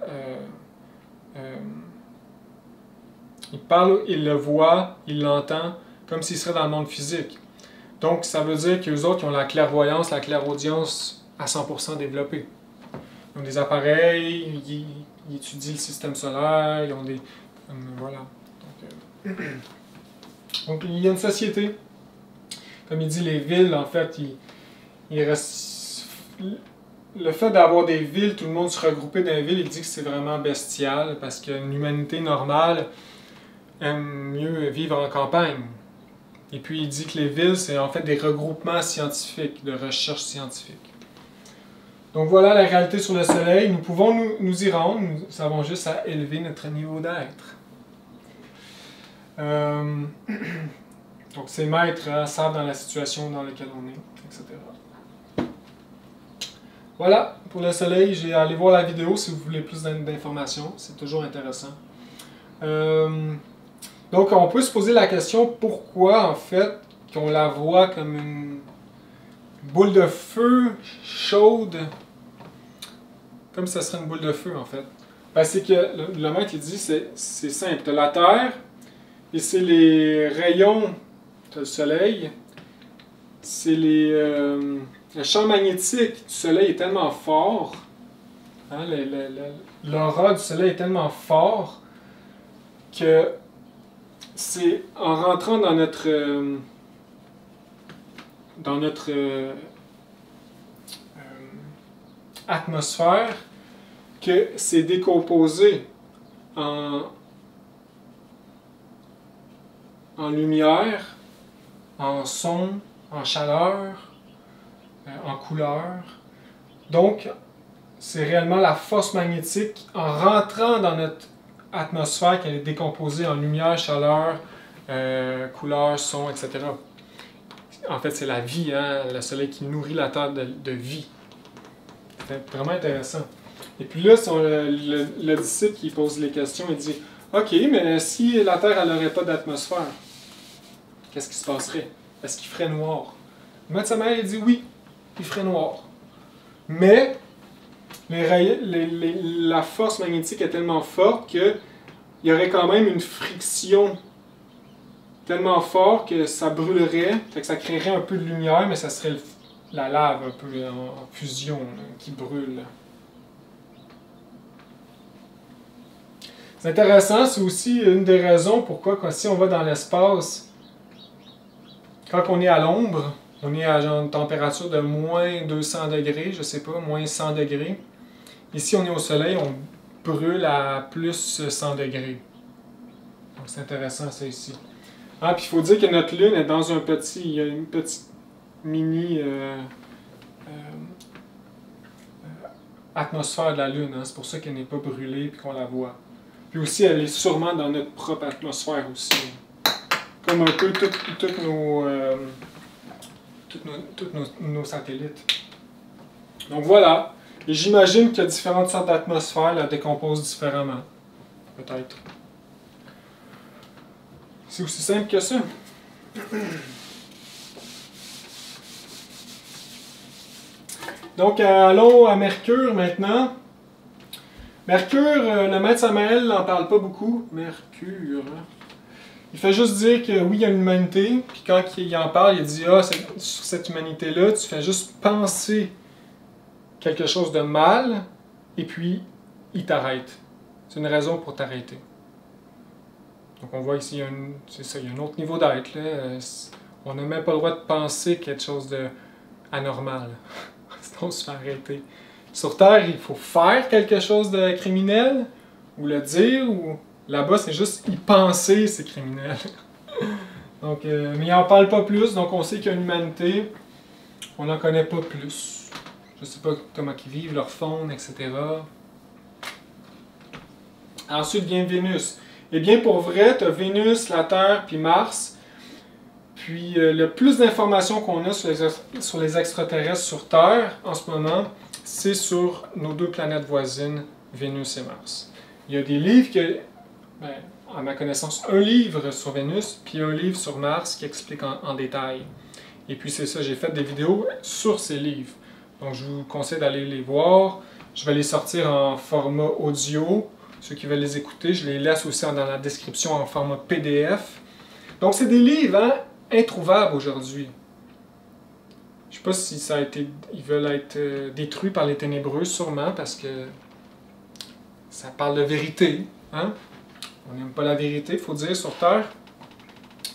il parle, il le voit, il l'entend, comme s'il serait dans le monde physique. Donc, ça veut dire qu'eux autres, ils ont la clairvoyance, la clairaudience à 100% développée. Ils ont des appareils, ils étudient le système solaire, ils ont des... voilà. Donc, il y a une société. Comme il dit, les villes, en fait, il reste... Le fait d'avoir des villes, tout le monde se regrouper dans les villes, il dit que c'est vraiment bestial, parce qu'une humanité normale aime mieux vivre en campagne. Et puis il dit que les villes, c'est en fait des regroupements scientifiques, de recherche scientifique. Donc voilà la réalité sur le Soleil. Nous pouvons nous y rendre, nous avons juste à élever notre niveau d'être. Donc ces maîtres savent dans la situation dans laquelle on est, etc. Voilà, pour le Soleil, j'ai allé voir la vidéo si vous voulez plus d'informations, c'est toujours intéressant. Donc on peut se poser la question pourquoi en fait qu'on la voit comme une boule de feu chaude, comme si ça serait une boule de feu en fait. Ben, c'est que le maître il dit c'est simple, tu as la Terre et c'est les rayons, tu as le Soleil, c'est le champ magnétique du Soleil est tellement fort, hein, l'aura du Soleil est tellement fort que c'est en rentrant dans notre atmosphère que c'est décomposé en lumière, en son, en chaleur, en couleur. Donc, c'est réellement la force magnétique en rentrant dans notre atmosphère qu'elle est décomposée en lumière, chaleur, couleur, son, etc. En fait, c'est la vie, hein, le Soleil qui nourrit la Terre de vie. C'est vraiment intéressant. Et puis là, le disciple qui pose les questions, il dit OK, mais si la Terre n'aurait pas d'atmosphère, qu'est-ce qui se passerait? Est-ce qu'il ferait noir? Le maître Samael il dit oui, il ferait noir. Mais la force magnétique est tellement forte qu'il y aurait quand même une friction tellement forte que ça brûlerait, fait que ça créerait un peu de lumière, mais ça serait la lave un peu en fusion là, qui brûle. C'est intéressant, c'est aussi une des raisons pourquoi quand, si on va dans l'espace, quand on est à l'ombre, on est à genre, une température de moins 200 degrés, je sais pas, moins 100 degrés. Ici, on est au soleil, on brûle à plus 100 degrés. Donc c'est intéressant ça ici. Ah, puis il faut dire que notre Lune est dans il y a une petite mini atmosphère de la Lune. Hein. C'est pour ça qu'elle n'est pas brûlée et qu'on la voit. Puis aussi, elle est sûrement dans notre propre atmosphère aussi. Comme un peu tous nos satellites. Donc voilà. Et j'imagine qu'il y a différentes sortes d'atmosphères, la décomposent différemment. Peut-être. C'est aussi simple que ça. Donc, allons à Mercure maintenant. Mercure, le maître Samael n'en parle pas beaucoup. Mercure. Il fait juste dire que oui, il y a une humanité. Puis quand il en parle, il dit sur cette humanité-là, tu fais juste penser quelque chose de mal, et puis il t'arrête. C'est une raison pour t'arrêter. Donc on voit ici, il y a un autre niveau d'être. On n'a même pas le droit de penser quelque chose de anormal. Sinon on se fait arrêter. Sur Terre, il faut faire quelque chose de criminel, ou le dire, ou là-bas, c'est juste y penser, c'est criminel. Donc, mais il n'en parle pas plus, donc on sait qu'il y a une humanité, on n'en connaît pas plus. Je ne sais pas comment ils vivent, leur faune, etc. Ensuite vient Vénus. Eh bien, pour vrai, tu as Vénus, la Terre, puis Mars. Puis, le plus d'informations qu'on a sur les extraterrestres sur Terre, en ce moment, c'est sur nos deux planètes voisines, Vénus et Mars. Il y a des livres à ma connaissance, un livre sur Vénus, puis un livre sur Mars qui explique en détail. Et puis c'est ça, j'ai fait des vidéos sur ces livres. Donc je vous conseille d'aller les voir. Je vais les sortir en format audio. Ceux qui veulent les écouter, je les laisse aussi dans la description en format PDF. Donc c'est des livres introuvables aujourd'hui. Je ne sais pas si ils veulent être détruits par les ténébreux, sûrement, parce que ça parle de vérité. Hein? On n'aime pas la vérité, il faut dire, sur Terre.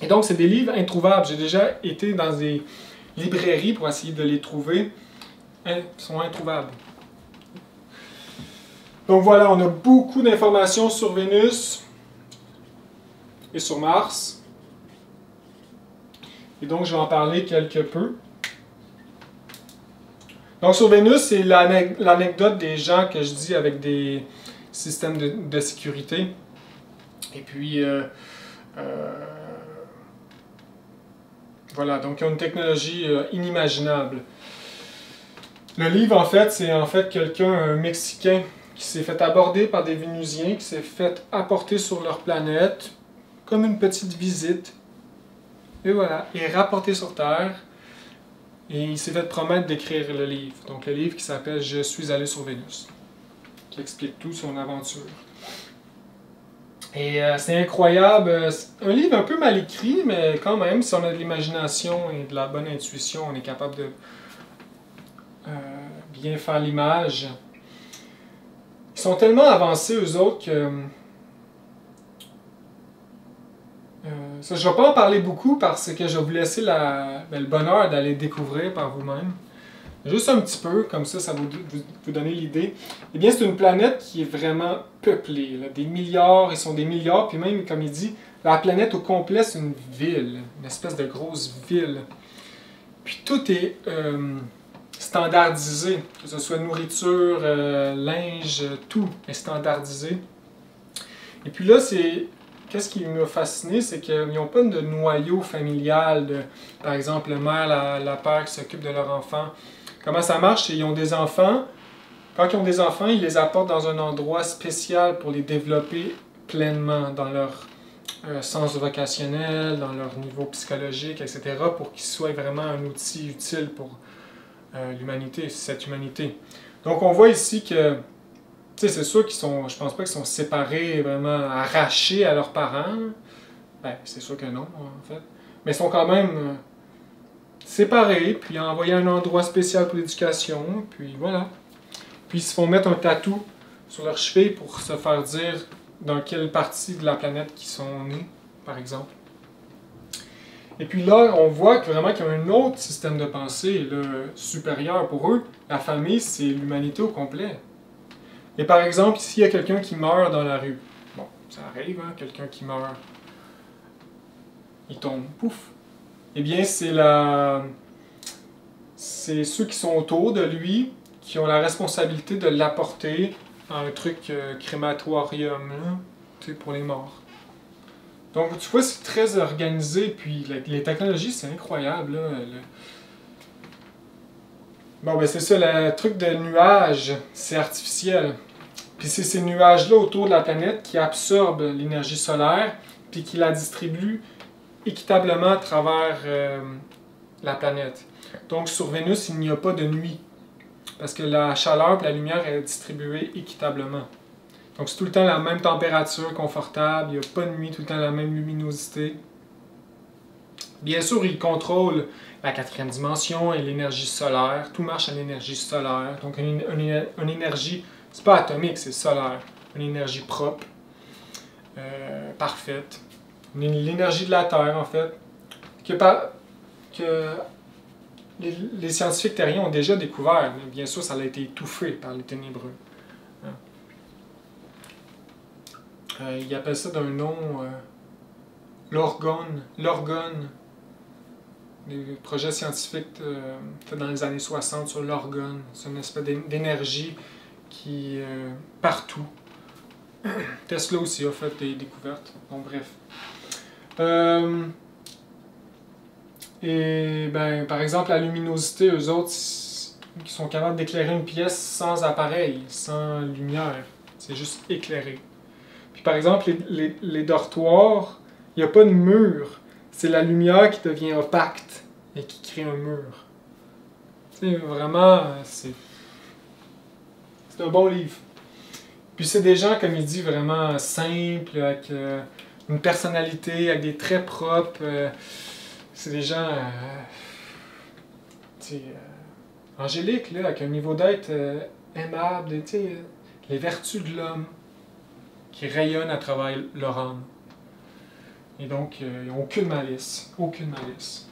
Et donc, c'est des livres introuvables. J'ai déjà été dans des librairies pour essayer de les trouver. Ils sont introuvables. Donc voilà, on a beaucoup d'informations sur Vénus et sur Mars. Et donc, je vais en parler quelque peu. Donc, sur Vénus, c'est l'anecdote des gens que je dis avec des systèmes de sécurité. Et puis, voilà, donc ils ont une technologie inimaginable. Le livre, en fait, c'est quelqu'un, un Mexicain, qui s'est fait aborder par des Vénusiens, qui s'est fait apporter sur leur planète, comme une petite visite. Et voilà, il est rapporté sur Terre, et il s'est fait promettre d'écrire le livre. Donc le livre qui s'appelle « Je suis allé sur Vénus », qui explique tout son aventure. Et c'est incroyable, un livre un peu mal écrit, mais quand même, si on a de l'imagination et de la bonne intuition, on est capable de bien faire l'image. Ils sont tellement avancés, eux autres, que... je ne vais pas en parler beaucoup parce que je vais vous laisser le bonheur d'aller découvrir par vous-même. Juste un petit peu, comme ça va vous donner l'idée. Eh bien, c'est une planète qui est vraiment peuplée. Là. Des milliards, ils sont des milliards, puis même, comme il dit, la planète au complet, c'est une ville, une espèce de grosse ville. Puis tout est standardisé, que ce soit nourriture, linge, tout est standardisé. Et puis là, qu'est-ce qui m'a fasciné, c'est qu'ils n'ont pas de noyau familial, par exemple, le mère, la père qui s'occupe de leur enfant. Comment ça marche? Ils ont des enfants. Quand ils ont des enfants, ils les apportent dans un endroit spécial pour les développer pleinement dans leur sens vocationnel, dans leur niveau psychologique, etc., pour qu'ils soient vraiment un outil utile pour l'humanité, cette humanité. Donc on voit ici que, tu sais, c'est sûr qu'ils sont, je pense pas qu'ils sont séparés, vraiment arrachés à leurs parents. Ben, c'est sûr que non, en fait. Mais ils sont quand même séparés, puis envoyés à un endroit spécial pour l'éducation, puis voilà. Puis ils se font mettre un tatou sur leur cheville pour se faire dire dans quelle partie de la planète qu'ils sont nés, par exemple. Et puis là, on voit que vraiment qu'il y a un autre système de pensée là, supérieur pour eux. La famille, c'est l'humanité au complet. Et par exemple, s'il y a quelqu'un qui meurt dans la rue, bon, ça arrive, hein, quelqu'un qui meurt, il tombe, pouf. Eh bien, c'est ceux qui sont autour de lui qui ont la responsabilité de l'apporter à un truc crématorium, là, tu sais, pour les morts. Donc, tu vois, c'est très organisé, puis les technologies, c'est incroyable, là. Bon, ben c'est ça, le truc de nuages, c'est artificiel. Puis c'est ces nuages-là autour de la planète qui absorbent l'énergie solaire, puis qui la distribuent équitablement à travers la planète. Donc, sur Vénus, il n'y a pas de nuit, parce que la chaleur et la lumière est distribuée équitablement. Donc c'est tout le temps la même température confortable, il n'y a pas de nuit, tout le temps la même luminosité. Bien sûr, il contrôle la quatrième dimension et l'énergie solaire. Tout marche à l'énergie solaire. Donc une énergie, c'est pas atomique, c'est solaire. Une énergie propre, parfaite. L'énergie de la Terre, en fait, que les scientifiques terriens ont déjà découvert. Mais bien sûr, ça a été étouffé par les ténébreux. Ils appellent ça d'un nom l'orgone. Des projets scientifiques faits dans les années 60 sur l'orgone. C'est une espèce d'énergie qui partout. Tesla aussi a fait des découvertes. Bon, bref. Et ben, par exemple, la luminosité, eux autres, qui sont capables d'éclairer une pièce sans appareil, sans lumière. C'est juste éclairé. Puis par exemple, les dortoirs, il n'y a pas de mur. C'est la lumière qui devient opaque et qui crée un mur. Tu sais, vraiment, c'est un bon livre. Puis c'est des gens, comme il dit, vraiment simples, avec une personnalité, avec des traits propres. C'est des gens angéliques, là, avec un niveau d'être aimable, les vertus de l'homme qui rayonnent à travers leur âme. Et donc, ils n'ont aucune malice. Aucune malice.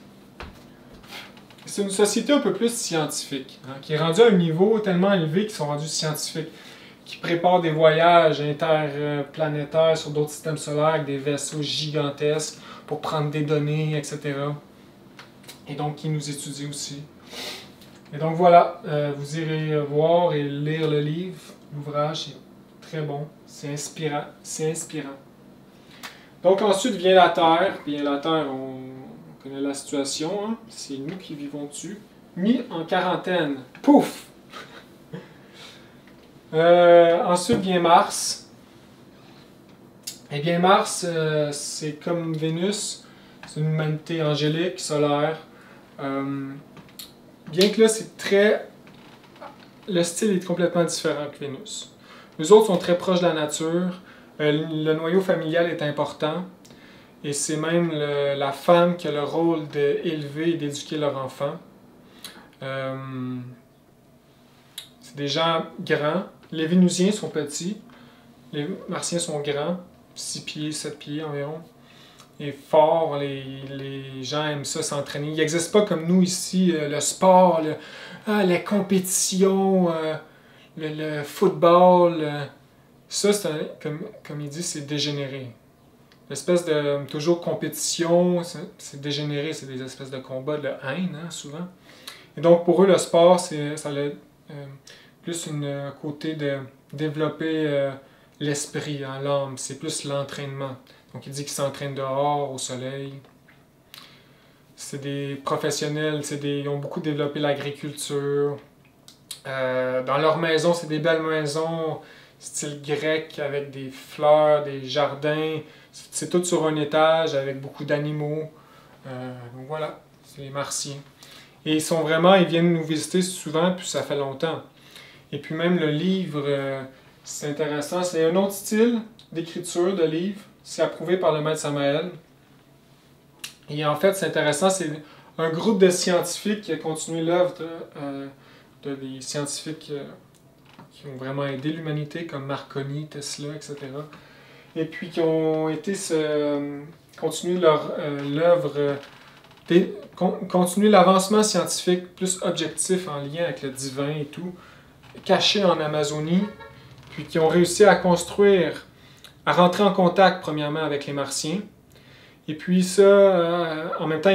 C'est une société un peu plus scientifique, hein, qui est rendue à un niveau tellement élevé qu'ils sont rendus scientifiques, qui préparent des voyages interplanétaires sur d'autres systèmes solaires avec des vaisseaux gigantesques pour prendre des données, etc. Et donc, qui nous étudient aussi. Et donc voilà, vous irez voir et lire le livre, l'ouvrage, c'est très bon, c'est inspirant, c'est inspirant. Donc ensuite vient la Terre, bien la Terre, on connaît la situation, hein? C'est nous qui vivons dessus. Mis en quarantaine, pouf! Ensuite vient Mars. Eh bien Mars, c'est comme Vénus, c'est une humanité angélique, solaire. Bien que là, c'est très... Le style est complètement différent que Vénus. Les autres sont très proches de la nature. Le noyau familial est important. Et c'est même la femme qui a le rôle d'élever et d'éduquer leur enfant. C'est des gens grands. Les Vénusiens sont petits. Les Martiens sont grands. 6 pieds, 7 pieds environ. Et forts, les gens aiment ça s'entraîner. Il n'existe pas comme nous ici, le sport, les compétitions, le football. Ça, comme il dit, c'est dégénéré. L'espèce de toujours compétition, c'est dégénéré, c'est des espèces de combats de haine, hein, souvent. Et donc pour eux, le sport, ça a plus un côté de développer l'esprit, hein, l'âme. C'est plus l'entraînement. Donc il dit qu'ils s'entraînent dehors, au soleil. C'est des professionnels, ils ont beaucoup développé l'agriculture. Dans leur maison, c'est des belles maisons. style grec avec des fleurs, des jardins. C'est tout sur un étage avec beaucoup d'animaux. Donc voilà, c'est les Martiens. Et ils viennent nous visiter souvent, puis ça fait longtemps. Et puis même le livre, c'est intéressant, c'est un autre style d'écriture de livre. C'est approuvé par le maître Samael. Et en fait, c'est intéressant, c'est un groupe de scientifiques qui a continué l'œuvre des scientifiques qui ont vraiment aidé l'humanité, comme Marconi, Tesla, etc. Et puis qui ont été continuer l'œuvre, continuer l'avancement scientifique plus objectif en lien avec le divin et tout, caché en Amazonie, puis qui ont réussi à construire, à rentrer en contact premièrement avec les Martiens. Et puis ça, en même temps,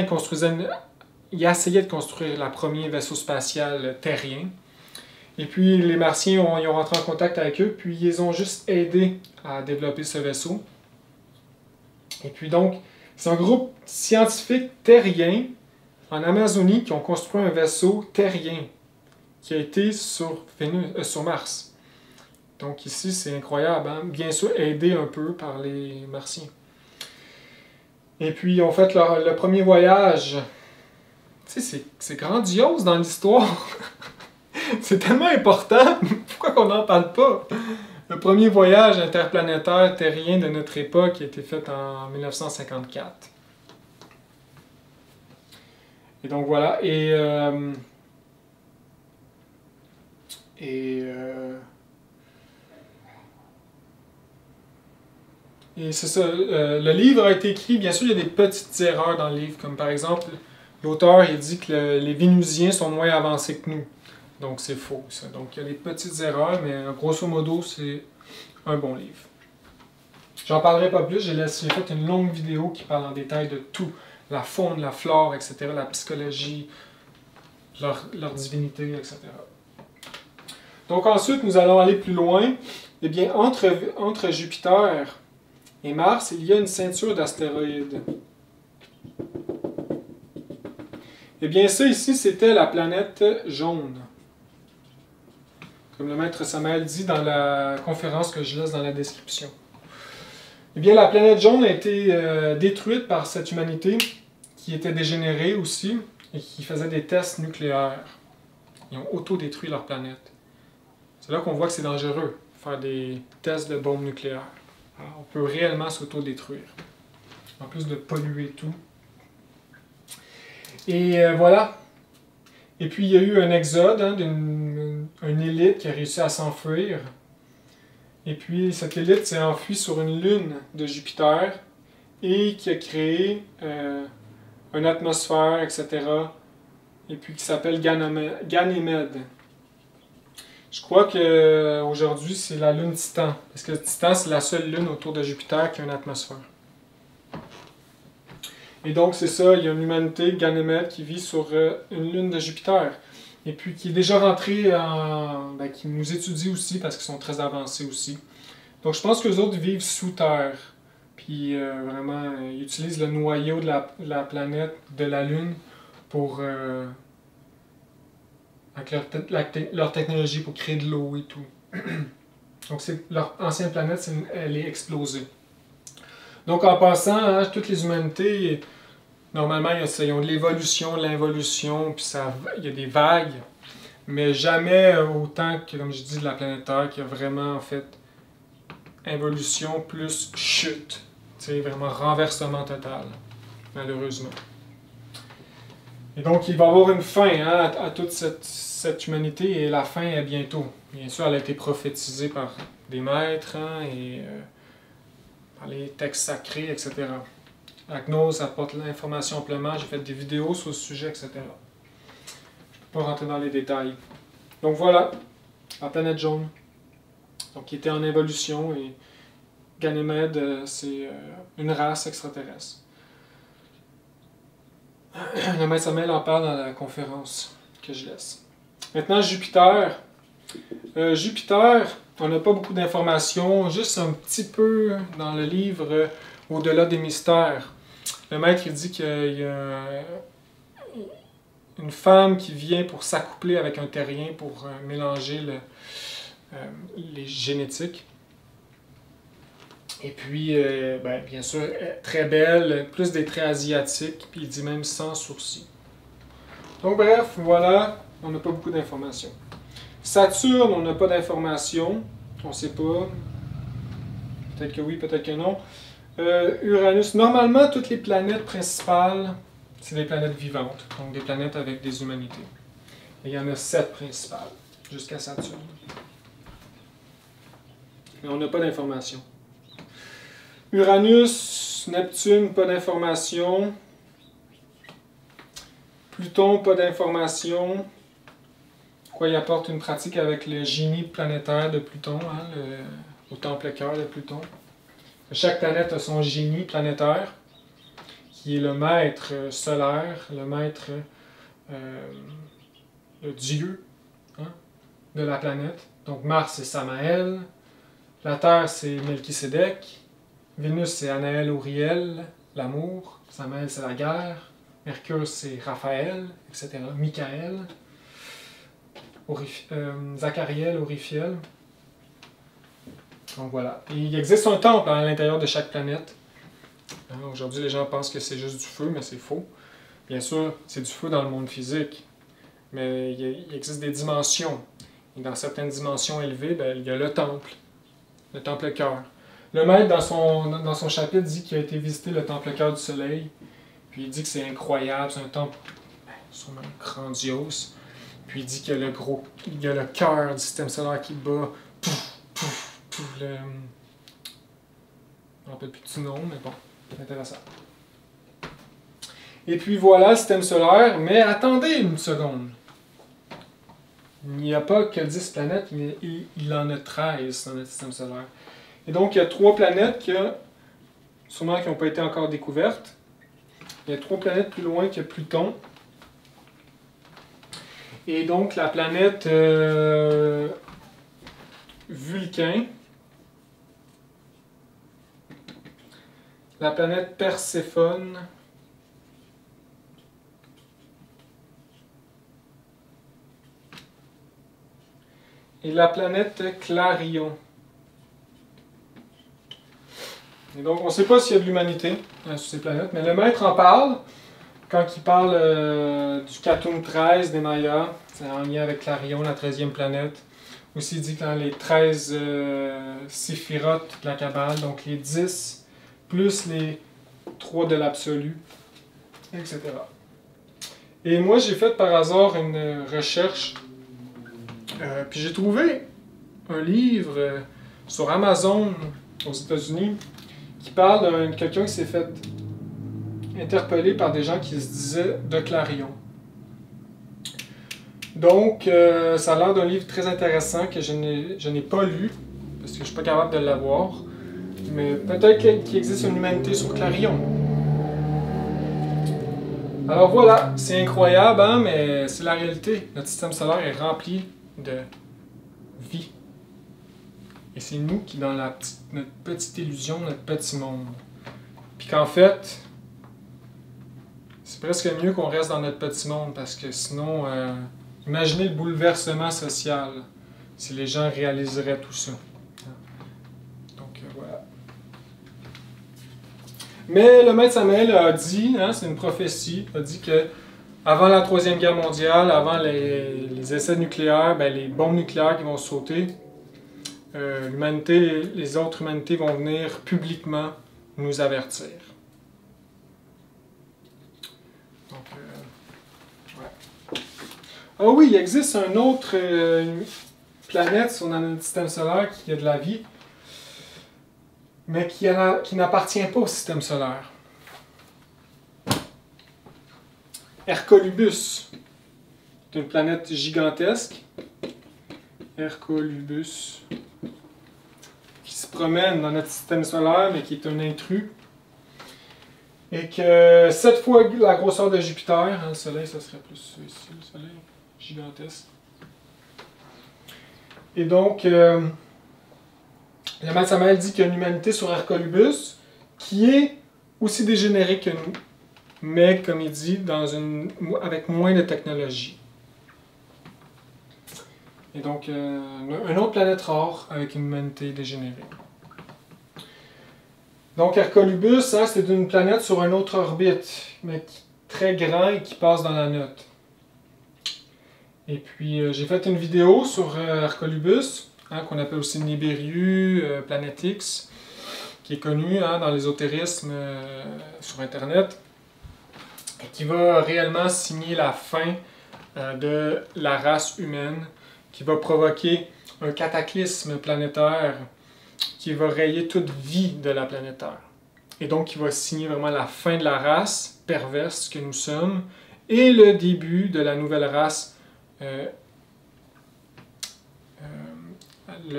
ils essayaient de construire le premier vaisseau spatial terrien. Et puis les Martiens ils ont rentré en contact avec eux, puis ils ont juste aidé à développer ce vaisseau. Et puis donc, c'est un groupe scientifique terrien en Amazonie qui ont construit un vaisseau terrien qui a été sur Mars. Donc ici, c'est incroyable, hein? Bien sûr aidé un peu par les Martiens. Et puis ils ont fait le premier voyage. Tu sais, c'est grandiose dans l'histoire. C'est tellement important. Pourquoi qu'on n'en parle pas? Le premier voyage interplanétaire terrien de notre époque a été fait en 1954. Et donc voilà. Et c'est ça. Le livre a été écrit, bien sûr, il y a des petites erreurs dans le livre, comme par exemple, l'auteur il dit que les Vénusiens sont moins avancés que nous. Donc c'est faux, ça. Donc il y a des petites erreurs, mais grosso modo, c'est un bon livre. J'en parlerai pas plus, j'ai fait une longue vidéo qui parle en détail de tout. La faune, la flore, etc., la psychologie, leur divinité, etc. Donc ensuite, nous allons aller plus loin. Eh bien, entre Jupiter et Mars, il y a une ceinture d'astéroïdes. Eh bien, ça ici, c'était la planète jaune. Comme le maître Samael dit dans la conférence que je laisse dans la description. Eh bien, la planète jaune a été détruite par cette humanité qui était dégénérée aussi et qui faisait des tests nucléaires. Ils ont autodétruit leur planète. C'est là qu'on voit que c'est dangereux, faire des tests de bombes nucléaires. Alors, on peut réellement s'autodétruire, en plus de polluer tout. Et voilà. Et puis, il y a eu un exode d'une élite qui a réussi à s'enfuir. Et puis, cette élite s'est enfuie sur une lune de Jupiter et qui a créé une atmosphère, etc. Et puis, qui s'appelle Ganymède. Je crois qu'aujourd'hui, c'est la lune Titan. Parce que Titan, c'est la seule lune autour de Jupiter qui a une atmosphère. Et donc, c'est ça, il y a une humanité, Ganymède, qui vit sur une lune de Jupiter. Et puis, qui est déjà rentrée qui nous étudie aussi, parce qu'ils sont très avancés aussi. Donc, je pense que les autres vivent sous Terre. Puis, vraiment, ils utilisent le noyau de la planète, de la Lune, pour... avec leur technologie pour créer de l'eau et tout. Donc, leur ancienne planète, elle est explosée. Donc, en passant, hein, toutes les humanités, normalement, ils ont de l'évolution, de l'involution, puis il y a des vagues, mais jamais autant que, comme je dis, de la planète Terre, qui a vraiment, en fait, involution plus chute. C'est vraiment renversement total, malheureusement. Et donc, il va y avoir une fin hein, à toute cette humanité, et la fin est bientôt. Bien sûr, elle a été prophétisée par des maîtres hein, et par les textes sacrés, etc. Agnos apporte l'information amplement, j'ai fait des vidéos sur ce sujet, etc. Je ne peux pas rentrer dans les détails. Donc voilà, la planète jaune, donc qui était en évolution, et Ganymède, c'est une race extraterrestre. Le maître Samael en parle dans la conférence que je laisse. Maintenant, Jupiter. Jupiter, on n'a pas beaucoup d'informations, juste un petit peu dans le livre Au-delà des mystères. Le maître il dit qu'il y a une femme qui vient pour s'accoupler avec un terrien pour mélanger les génétiques. Et puis, bien sûr, très belle, plus des traits asiatiques, puis il dit même sans sourcils. Donc bref, voilà, on n'a pas beaucoup d'informations. Saturne, on n'a pas d'informations, on ne sait pas. Peut-être que oui, peut-être que non. Uranus, normalement, toutes les planètes principales, c'est des planètes vivantes, donc des planètes avec des humanités. Et il y en a 7 principales, jusqu'à Saturne. Mais on n'a pas d'informations. Uranus, Neptune, pas d'informations. Pluton, pas d'informations. Quoi, il apporte une pratique avec le génie planétaire de Pluton, hein, au temple-cœur de Pluton. Chaque planète a son génie planétaire, qui est le maître solaire, le maître, le dieu, hein, de la planète. Donc Mars, c'est Samaël. La Terre, c'est Melchisédek. Vénus, c'est Anaël Auriel, l'amour. Samaël, c'est la guerre. Mercure, c'est Raphaël, etc. Michael. Zachariel, Aurifiel. Donc voilà. Et il existe un temple à l'intérieur de chaque planète. Aujourd'hui, les gens pensent que c'est juste du feu, mais c'est faux. Bien sûr, c'est du feu dans le monde physique. Mais il existe des dimensions. Et dans certaines dimensions élevées, il y a le temple-cœur. Le maître, dans son chapitre, dit qu'il a été visiter le temple-cœur du soleil. Puis il dit que c'est incroyable, c'est un temple sûrement grandiose. Puis il dit qu'il y a le cœur du système solaire qui bat. Pouf, pouf, pouf, je ne me rappelle plus du nom, mais bon, c'est intéressant. Et puis voilà le système solaire, mais attendez une seconde. Il n'y a pas que 10 planètes, mais il en a 13 dans notre système solaire. Et donc, il y a 3 planètes qui n'ont pas été encore découvertes. Il y a 3 planètes plus loin que Pluton. Et donc, la planète Vulcain, la planète Perséphone, et la planète Clarion. Et donc, on ne sait pas s'il y a de l'humanité sur ces planètes, mais le maître en parle quand il parle du Khatum 13 des Mayas. C'est en lien avec Clarion, la 13e planète. Aussi, il dit que dans les 13 séphirotes de la Kabbale, donc les 10 plus les 3 de l'absolu, etc. Et moi, j'ai fait par hasard une recherche, puis j'ai trouvé un livre sur Amazon aux États-Unis qui parle de quelqu'un qui s'est fait interpeller par des gens qui se disaient de Clarion. Donc, ça a l'air d'un livre très intéressant que je n'ai pas lu, parce que je ne suis pas capable de l'avoir. Mais peut-être qu'il existe une humanité sur Clarion. Alors voilà, c'est incroyable, hein, mais c'est la réalité. Notre système solaire est rempli de vie. Et c'est nous qui, dans notre petite illusion, notre petit monde. Puis qu'en fait, c'est presque mieux qu'on reste dans notre petit monde, parce que sinon, imaginez le bouleversement social si les gens réaliseraient tout ça. Donc voilà. Mais le maître Samaël a dit, hein, c'est une prophétie, a dit que avant la Troisième Guerre mondiale, avant les essais nucléaires, les bombes nucléaires qui vont sauter, l'humanité, les autres humanités vont venir publiquement nous avertir. Donc, ouais. Ah oui, il existe une autre planète dans notre système solaire qui a de la vie, mais qui n'appartient pas au système solaire. Hercolubus. C'est une planète gigantesque. Hercolubus. Qui se promène dans notre système solaire, mais qui est un intrus. Et que 7 fois la grosseur de Jupiter, hein, le Soleil, ça serait plus ici, le Soleil, gigantesque. Et donc, le maître Samaël dit qu'il y a une humanité sur Hercolubus qui est aussi dégénérée que nous, mais, comme il dit, avec moins de technologie. Et donc, une autre planète rare avec une humanité dégénérée. Donc, Hercolubus, hein, c'est une planète sur une autre orbite, mais très grand et qui passe dans la note. Et puis, j'ai fait une vidéo sur Hercolubus, hein, qu'on appelle aussi Nibiru, Planète X, qui est connue hein, dans l'ésotérisme sur Internet, et qui va réellement signer la fin de la race humaine, qui va provoquer un cataclysme planétaire qui va rayer toute vie de la planète Terre. Et donc, qui va signer vraiment la fin de la race perverse que nous sommes et le début de la nouvelle race, le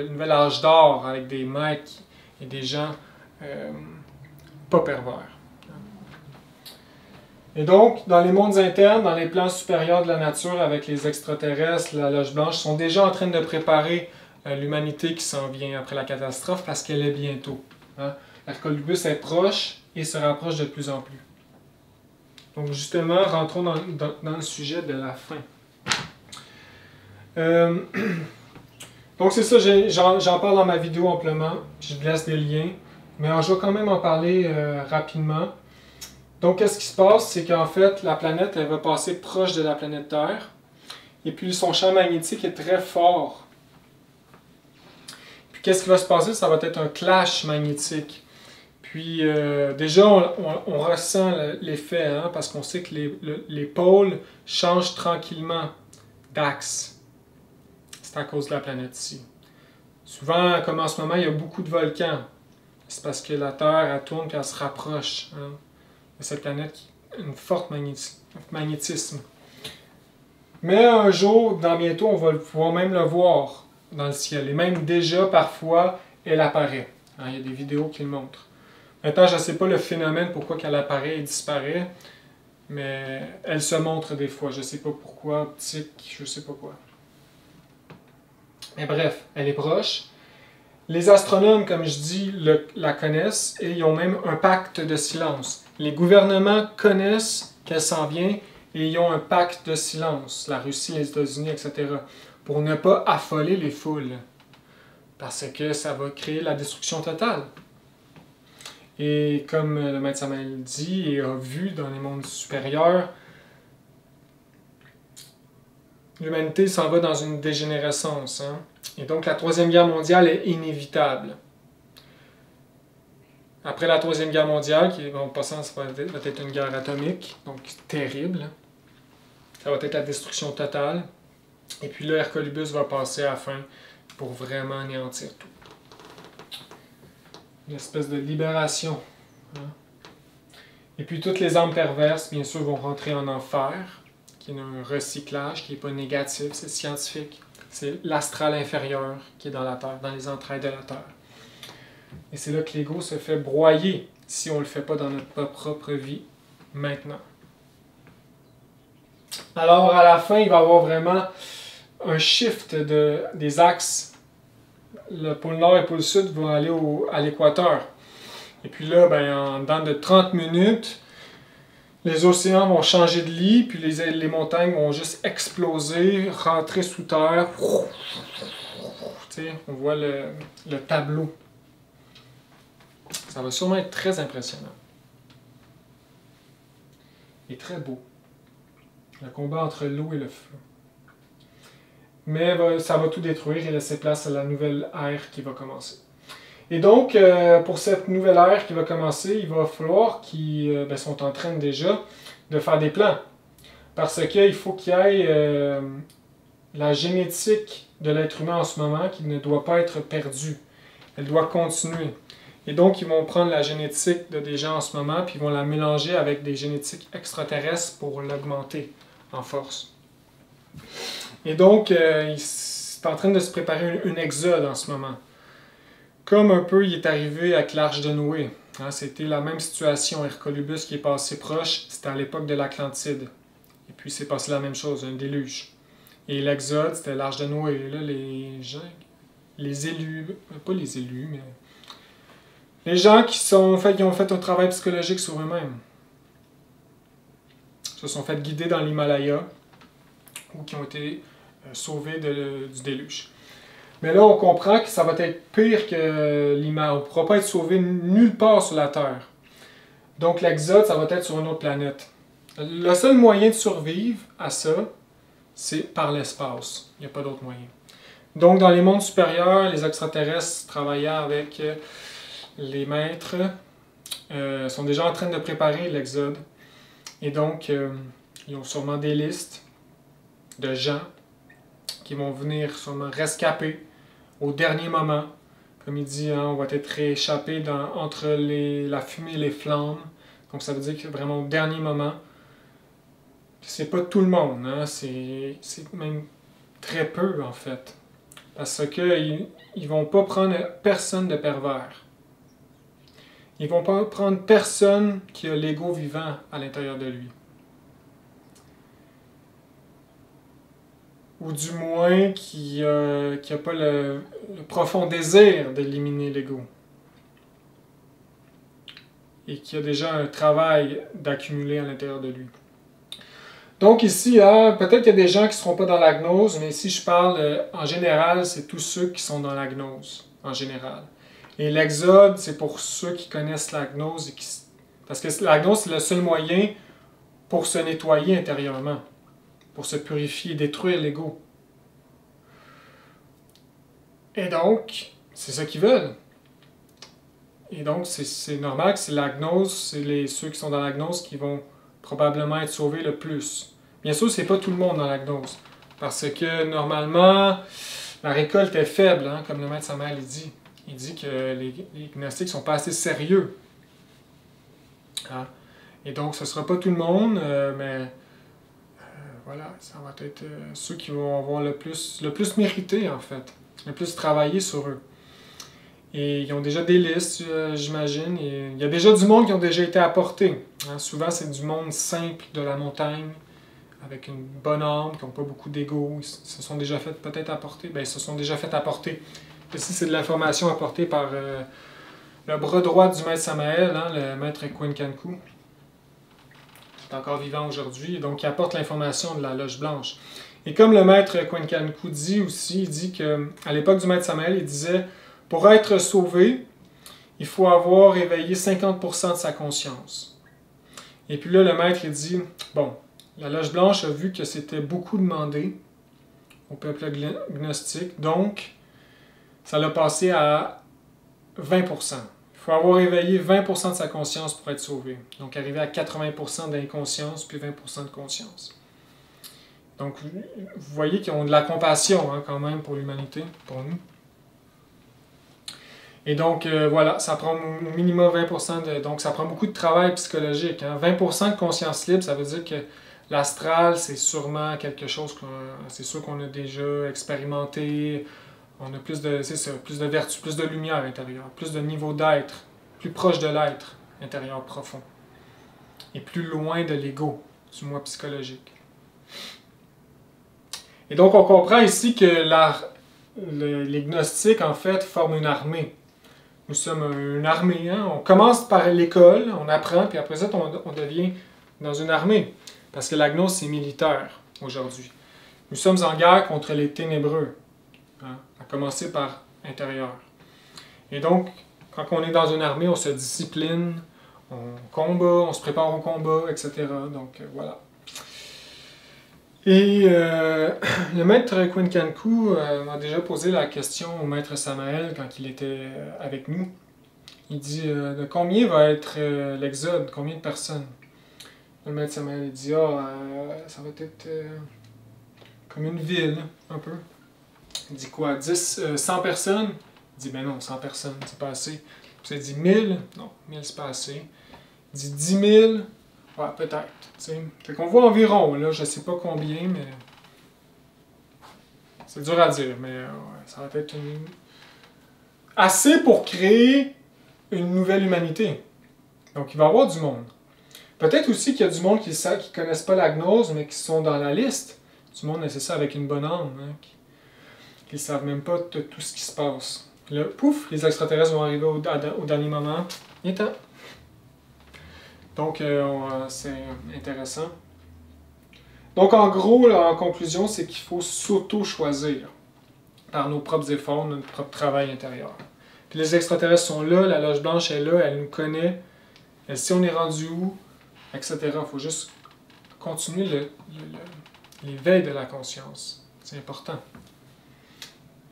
nouvel âge d'or avec des maîtres et des gens pas pervers. Et donc, dans les mondes internes, dans les plans supérieurs de la nature, avec les extraterrestres, la Loge Blanche, sont déjà en train de préparer l'humanité qui s'en vient après la catastrophe parce qu'elle est bientôt. Hein? Hercolubus est proche et se rapproche de plus en plus. Donc justement, rentrons dans le sujet de la fin. Donc c'est ça, j'en parle dans ma vidéo amplement, je laisse des liens, mais je vais quand même en parler rapidement. Donc qu'est-ce qui se passe, c'est qu'en fait, la planète, elle va passer proche de la planète Terre, et puis son champ magnétique est très fort. Puis qu'est-ce qui va se passer? Ça va être un clash magnétique. Puis déjà, on ressent l'effet, hein, parce qu'on sait que les pôles changent tranquillement d'axe. C'est à cause de la planète ici. Souvent, comme en ce moment, il y a beaucoup de volcans. C'est parce que la Terre, elle tourne et elle se rapproche hein, de cette planète qui a une forte magnétisme. Mais un jour, dans bientôt, on va pouvoir même le voir dans le ciel. Et même déjà, parfois, elle apparaît. Hein, il y a des vidéos qui le montrent. Maintenant, je ne sais pas le phénomène, pourquoi qu'elle apparaît et disparaît, mais elle se montre des fois. Je ne sais pas pourquoi, optique, je ne sais pas quoi. Mais bref, elle est proche. Les astronomes, comme je dis, la connaissent et ils ont même un pacte de silence. Les gouvernements connaissent qu'elle s'en vient et ils ont un pacte de silence, la Russie, les États-Unis, etc., pour ne pas affoler les foules. Parce que ça va créer la destruction totale. Et comme le maître Samael dit et a vu dans les mondes supérieurs, l'humanité s'en va dans une dégénérescence. Hein? Et donc la Troisième Guerre mondiale est inévitable. Après la Troisième Guerre mondiale, qui en passant, ça va être une guerre atomique, donc terrible, ça va être la destruction totale. Et puis là, Hercolubus va passer à la fin pour vraiment anéantir tout. Une espèce de libération. Hein? Et puis toutes les âmes perverses, bien sûr, vont rentrer en enfer, qui est un recyclage, qui n'est pas négatif, c'est scientifique. C'est l'astral inférieur qui est dans la Terre, dans les entrailles de la Terre. Et c'est là que l'ego se fait broyer si on ne le fait pas dans notre propre vie maintenant. Alors à la fin, il va y avoir vraiment un shift des axes. Le pôle nord et le pôle sud vont aller à l'équateur. Et puis là, en dedans de 30 minutes, les océans vont changer de lit, puis les montagnes vont juste exploser, rentrer sous terre. T'sais, on voit le tableau. Ça va sûrement être très impressionnant. Et très beau. Le combat entre l'eau et le feu. Mais ça va tout détruire et laisser place à la nouvelle ère qui va commencer. Et donc, pour cette nouvelle ère qui va commencer, il va falloir qu'ils sont en train déjà de faire des plans. Parce qu'il faut qu'il y ait la génétique de l'être humain en ce moment qui ne doit pas être perdue. Elle doit continuer. Et donc, ils vont prendre la génétique de des gens en ce moment, puis ils vont la mélanger avec des génétiques extraterrestres pour l'augmenter en force. Et donc, c'est en train de se préparer une exode en ce moment. Comme un peu il est arrivé avec l'Arche de Noé. Hein, c'était la même situation. Hercolubus qui est passé proche, c'était à l'époque de l'Atlantide. Et puis c'est passé la même chose, un déluge. Et l'Exode, c'était l'Arche de Noé. Et là, les gens, les élus, pas les élus, mais les gens qui ont fait un travail psychologique sur eux-mêmes. Se sont fait guider dans l'Himalaya, ou qui ont été sauvés du déluge. Mais là, on comprend que ça va être pire que l'image. On ne pourra pas être sauvé nulle part sur la Terre. Donc l'exode, ça va être sur une autre planète. Le seul moyen de survivre à ça, c'est par l'espace. Il n'y a pas d'autre moyen. Donc dans les mondes supérieurs, les extraterrestres travaillant avec les maîtres sont déjà en train de préparer l'exode. Et donc, ils ont sûrement des listes de gens qui vont venir sûrement rescaper au dernier moment. Comme il dit, hein, on va être rééchappé entre la fumée et les flammes. Donc ça veut dire que vraiment au dernier moment, c'est pas tout le monde, hein, c'est même très peu en fait. Parce qu'ils ne vont pas prendre personne de pervers. Ils ne vont pas prendre personne qui a l'ego vivant à l'intérieur de lui. Ou du moins qui n'a pas le profond désir d'éliminer l'ego. Et qui a déjà un travail d'accumuler à l'intérieur de lui. Donc ici, hein, peut-être qu'il y a des gens qui ne seront pas dans la gnose, mais ici je parle en général, c'est tous ceux qui sont dans la gnose, en général. Et l'exode, c'est pour ceux qui connaissent la gnose. Parce que la gnose, c'est le seul moyen pour se nettoyer intérieurement, pour se purifier, détruire l'ego. Et donc, c'est ça qu'ils veulent. Et donc, c'est normal que c'est la gnose, c'est ceux qui sont dans la gnose qui vont probablement être sauvés le plus. Bien sûr, c'est pas tout le monde dans la gnose. Parce que, normalement, la récolte est faible, hein, comme le maître Samael dit. Il dit que les gnostiques ne sont pas assez sérieux. Hein? Et donc, ce ne sera pas tout le monde, mais voilà, ça va être ceux qui vont avoir le plus mérité, en fait. Le plus travaillé sur eux. Et ils ont déjà des listes, j'imagine. Il y a déjà du monde qui ont déjà été apportés. Hein? Souvent, c'est du monde simple de la montagne, avec une bonne âme, qui n'ont pas beaucoup d'ego. Ils se sont déjà fait peut-être apporter. Bien, ils se sont déjà fait apporter. Ici, c'est de l'information apportée par le bras droit du maître Samael, hein, le maître Quincuncu, qui est encore vivant aujourd'hui, donc il apporte l'information de la loge blanche. Et comme le maître Quincuncu dit aussi, il dit qu'à l'époque du maître Samael, il disait « Pour être sauvé, il faut avoir éveillé 50% de sa conscience. » Et puis là, le maître, il dit « Bon, la loge blanche a vu que c'était beaucoup demandé au peuple gnostique, donc ça l'a passé à 20%. Il faut avoir éveillé 20% de sa conscience pour être sauvé. Donc arriver à 80% d'inconscience, puis 20% de conscience. Donc vous voyez qu'ils ont de la compassion hein, quand même pour l'humanité, pour nous. Et donc voilà, ça prend au minimum 20%, donc ça prend beaucoup de travail psychologique. Hein. 20% de conscience libre, ça veut dire que l'astral, c'est sûrement quelque chose, c'est sûr qu'on a déjà expérimenté. On a plus de vertu, plus de lumière intérieure, plus de niveau d'être, plus proche de l'être intérieur profond. Et plus loin de l'ego, du moi psychologique. Et donc on comprend ici que les gnostiques, en fait, forment une armée. Nous sommes une armée. Hein? On commence par l'école, on apprend, puis après ça, on devient dans une armée. Parce que la gnose, c'est militaire, aujourd'hui. Nous sommes en guerre contre les ténébreux. Hein, à commencer par intérieur. Et donc, quand on est dans une armée, on se discipline, on combat, on se prépare au combat, etc. Donc, voilà. Et le maître Quincuncu m'a déjà posé la question au maître Samael quand il était avec nous. Il dit de combien va être l'exode, combien de personnes? Le maître Samael dit ça va être comme une ville, un peu. Il dit quoi? 100 personnes? Il dit, ben non, 100 personnes, c'est pas assez. Puis il dit 1000? Non, 1000 c'est pas assez. Il dit 10 000? Ouais, peut-être. Fait qu'on voit environ, là, je sais pas combien, mais... C'est dur à dire, mais ouais, ça va être assez pour créer une nouvelle humanité. Donc il va y avoir du monde. Peut-être aussi qu'il y a du monde qui ne connaissent pas la gnose, mais qui sont dans la liste. Du monde nécessaire avec une bonne âme, hein, qui ne savent même pas de tout ce qui se passe. Là, pouf, les extraterrestres vont arriver au dernier moment. Il est temps. Donc, c'est intéressant. Donc en gros, là, en conclusion, c'est qu'il faut s'auto-choisir par nos propres efforts, notre propre travail intérieur. Puis les extraterrestres sont là, la loge blanche est là, elle nous connaît, elle sait on est rendu où, etc. Il faut juste continuer l'éveil de la conscience. C'est important.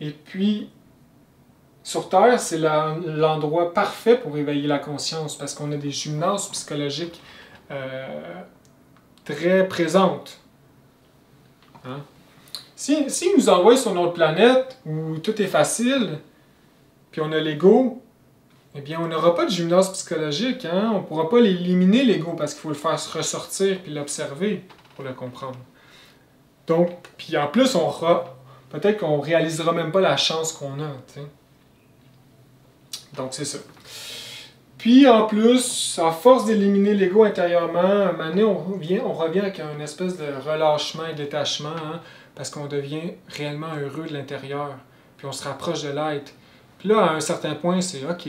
Et puis, sur Terre, c'est l'endroit parfait pour éveiller la conscience parce qu'on a des gymnases psychologiques très présentes. Hein? Si nous envoient sur notre planète où tout est facile, puis on a l'ego, eh bien, on n'aura pas de gymnase psychologique. Hein? On ne pourra pas l'éliminer, l'ego, parce qu'il faut le faire ressortir puis l'observer pour le comprendre. Donc, puis en plus, peut-être qu'on ne réalisera même pas la chance qu'on a. T'sais. Donc, c'est ça. Puis, en plus, à force d'éliminer l'ego intérieurement, à un moment donné, on revient avec une espèce de relâchement et détachement, hein, parce qu'on devient réellement heureux de l'intérieur. Puis, on se rapproche de l'être. Puis là, à un certain point, c'est OK.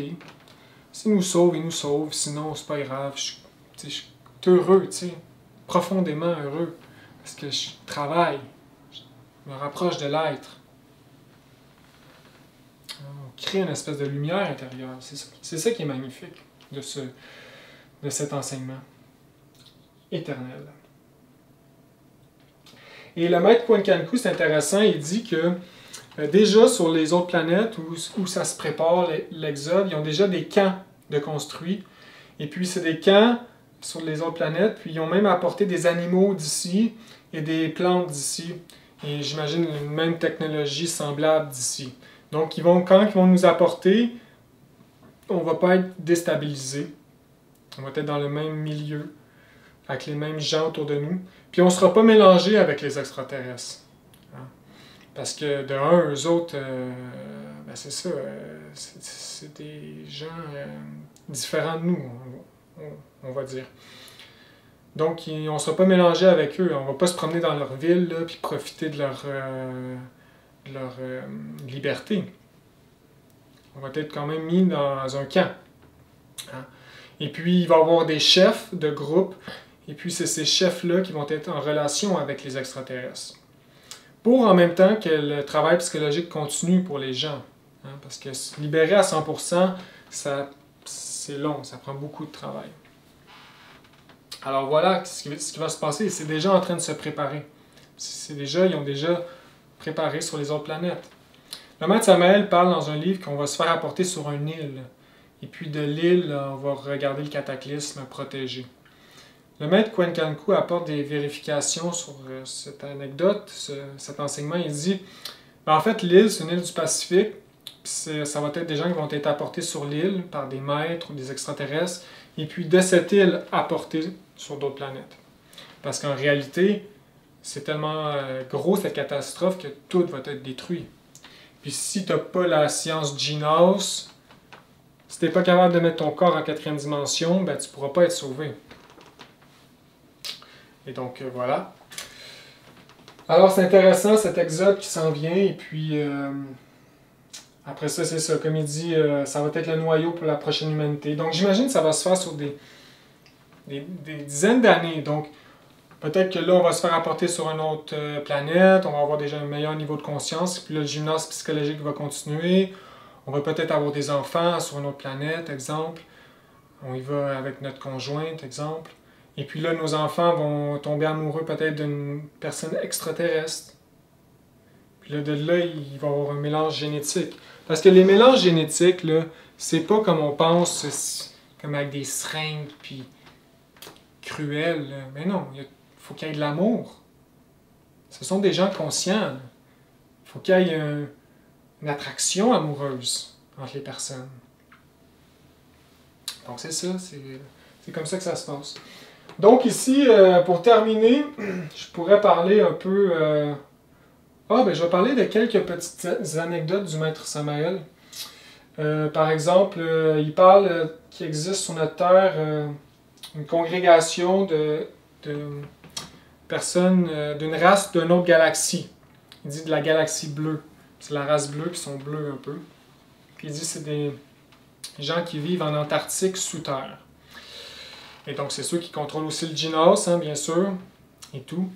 S'il nous sauve, il nous sauve. Sinon, c'est pas grave. Je suis heureux, tu sais. Profondément heureux. Parce que je travaille. Je me rapproche de l'être. On crée une espèce de lumière intérieure. C'est ça qui est magnifique de cet enseignement éternel. Et le maître Kwankanku, c'est intéressant, il dit que déjà sur les autres planètes où ça se prépare, l'exode, ils ont déjà des camps de construits. Et puis c'est des camps sur les autres planètes, puis ils ont même apporté des animaux d'ici et des plantes d'ici. Et j'imagine une même technologie semblable d'ici. Donc quand ils vont nous apporter, on ne va pas être déstabilisé. On va être dans le même milieu, avec les mêmes gens autour de nous. Puis on ne sera pas mélangé avec les extraterrestres. Hein? Parce que de un, eux autres, ben c'est ça, c'est des gens différents de nous, on va dire. Donc on ne sera pas mélangé avec eux, on ne va pas se promener dans leur ville là, puis profiter de leur liberté. On va être quand même mis dans un camp. Hein? Et puis il va y avoir des chefs de groupe, et puis c'est ces chefs-là qui vont être en relation avec les extraterrestres. Pour en même temps que le travail psychologique continue pour les gens. Hein, parce que se libérer à 100%, c'est long, ça prend beaucoup de travail. Alors voilà ce qui va se passer. C'est déjà en train de se préparer. Ils ont déjà préparé sur les autres planètes. Le maître Samael parle dans un livre qu'on va se faire apporter sur une île. Et puis de l'île, on va regarder le cataclysme protégé. Le maître Kwankanku apporte des vérifications sur cette anecdote, cet enseignement. Il dit, en fait, l'île, c'est une île du Pacifique. Ça va être des gens qui vont être apportés sur l'île par des maîtres ou des extraterrestres. Et puis de cette île, apportés sur d'autres planètes. Parce qu'en réalité, c'est tellement gros cette catastrophe que tout va être détruit. Puis si tu n'as pas la science Genos, si tu n'es pas capable de mettre ton corps en 4e dimension, ben, tu ne pourras pas être sauvé. Et donc, voilà. Alors, c'est intéressant, cet exode qui s'en vient. Et puis, après ça, c'est ça. Comme il dit, ça va être le noyau pour la prochaine humanité. Donc, j'imagine que ça va se faire sur des dizaines d'années. Donc, peut-être que là, on va se faire apporter sur une autre planète. On va avoir déjà un meilleur niveau de conscience. Puis là, le gymnase psychologique va continuer. On va peut-être avoir des enfants sur une autre planète, exemple. On y va avec notre conjointe, exemple. Et puis là, nos enfants vont tomber amoureux peut-être d'une personne extraterrestre. Puis là, il va y avoir un mélange génétique. Parce que les mélanges génétiques, là, c'est pas comme on pense, comme avec des seringues, puis cruels. Là. Mais non, il faut qu'il y ait de l'amour. Ce sont des gens conscients. Il faut qu'il y ait une attraction amoureuse entre les personnes. Donc c'est ça, c'est comme ça que ça se passe. Donc ici, pour terminer, je pourrais parler un peu... je vais parler de quelques petites anecdotes du maître Samael. Par exemple, il parle qu'il existe sur notre Terre une congrégation de personnes d'une race d'une autre galaxie. Il dit de la galaxie bleue. C'est la race bleue qui sont bleus un peu. Puis il dit que c'est des gens qui vivent en Antarctique sous terre. Et donc c'est ceux qui contrôlent aussi le Genos, hein, bien sûr, et tout.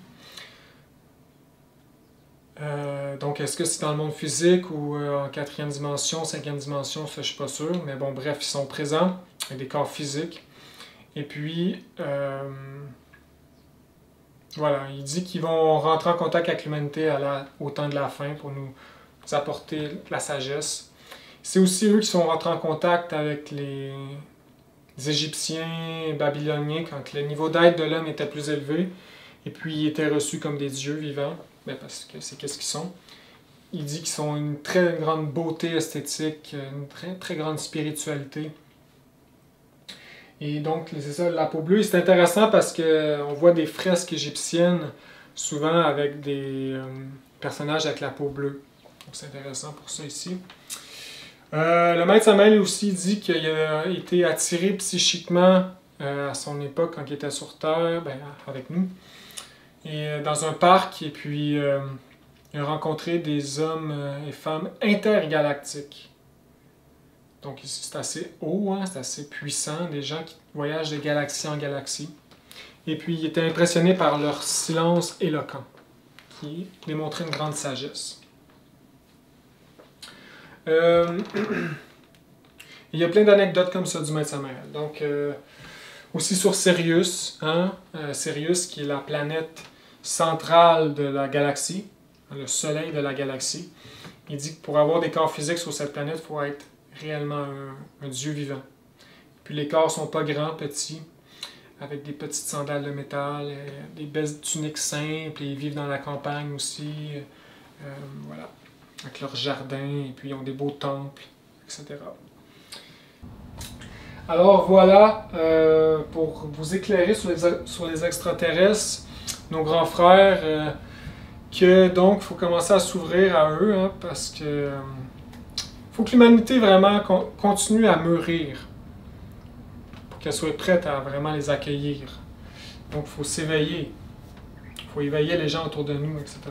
Donc, est-ce que c'est dans le monde physique ou en 4e dimension, 5e dimension, ça je suis pas sûr. Mais bon, bref, ils sont présents avec des corps physiques. Et puis, voilà, il dit qu'ils vont rentrer en contact avec l'humanité au temps de la fin pour nous apporter la sagesse. C'est aussi eux qui sont rentrés en contact avec les Égyptiens, Babyloniens, quand le niveau d'être de l'homme était plus élevé. Et puis, ils étaient reçus comme des dieux vivants, parce que c'est qu'est-ce qu'ils sont. Il dit qu'ils sont une très grande beauté esthétique, une très, très grande spiritualité. Et donc, c'est ça, la peau bleue, c'est intéressant parce qu'on voit des fresques égyptiennes, souvent avec des personnages avec la peau bleue. Donc, c'est intéressant pour ça ici. Le maître Samael aussi dit qu'il a été attiré psychiquement à son époque, quand il était sur Terre, avec nous, et dans un parc, et puis il a rencontré des hommes et femmes intergalactiques. Donc c'est assez haut, hein, c'est assez puissant, des gens qui voyagent de galaxie en galaxie. Et puis il était impressionné par leur silence éloquent, qui démontrait une grande sagesse. Il y a plein d'anecdotes comme ça du maître Samael. Donc, aussi sur Sirius, hein, Sirius qui est la planète centrale de la galaxie, le soleil de la galaxie. Il dit que pour avoir des corps physiques sur cette planète, il faut être réellement un dieu vivant. Puis les corps sont pas grands, petits, avec des petites sandales de métal, des belles tuniques simples, et ils vivent dans la campagne aussi, voilà, avec leur jardin, et puis ils ont des beaux temples, etc. Alors voilà, pour vous éclairer sur les extraterrestres, nos grands frères, que donc il faut commencer à s'ouvrir à eux, hein, parce que faut que l'humanité vraiment continue à mûrir, pour qu'elle soit prête à vraiment les accueillir. Donc il faut s'éveiller, il faut éveiller les gens autour de nous, etc. Ça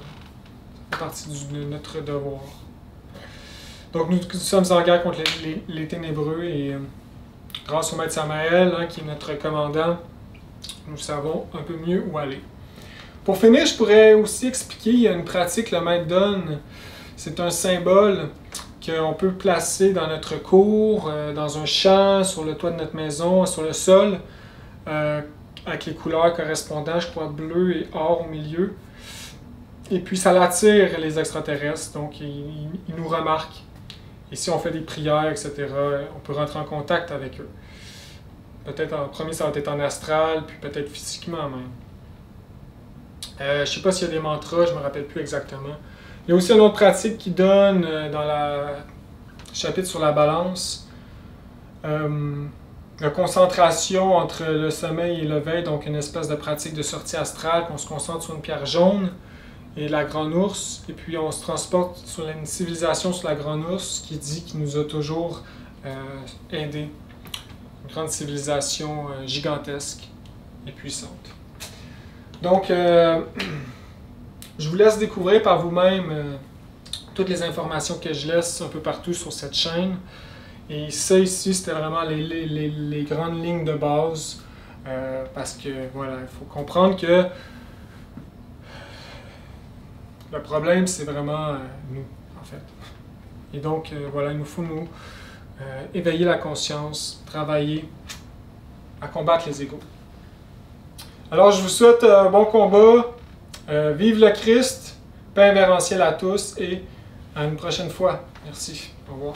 fait partie de notre devoir. Donc nous sommes en guerre contre les ténébreux et grâce au maître Samael, hein, qui est notre commandant, nous savons un peu mieux où aller. Pour finir, je pourrais aussi expliquer, il y a une pratique que le maître donne. C'est un symbole qu'on peut placer dans notre cour, dans un champ, sur le toit de notre maison, sur le sol, avec les couleurs correspondantes, je crois bleu et or au milieu. Et puis ça attire les extraterrestres, donc ils nous remarquent. Et si on fait des prières, etc., on peut rentrer en contact avec eux. Peut-être en premier, ça va être en astral, puis peut-être physiquement même. Je ne sais pas s'il y a des mantras, je ne me rappelle plus exactement. Il y a aussi une autre pratique qui donne dans le chapitre sur la balance. La concentration entre le sommeil et le veille, donc une espèce de pratique de sortie astrale, qu'on se concentre sur une pierre jaune et la grande ours, et puis on se transporte sur une civilisation sur la grande ours qui dit qu'il nous a toujours aidés. Une grande civilisation gigantesque et puissante. Donc, je vous laisse découvrir par vous-même toutes les informations que je laisse un peu partout sur cette chaîne. Et ça ici, c'était vraiment les grandes lignes de base. Parce que, voilà, il faut comprendre que le problème, c'est vraiment nous, en fait. Et donc, voilà, il nous faut éveiller la conscience, travailler à combattre les égos. Alors, je vous souhaite un bon combat. Vive le Christ, paix invérencielle à tous et à une prochaine fois. Merci. Au revoir.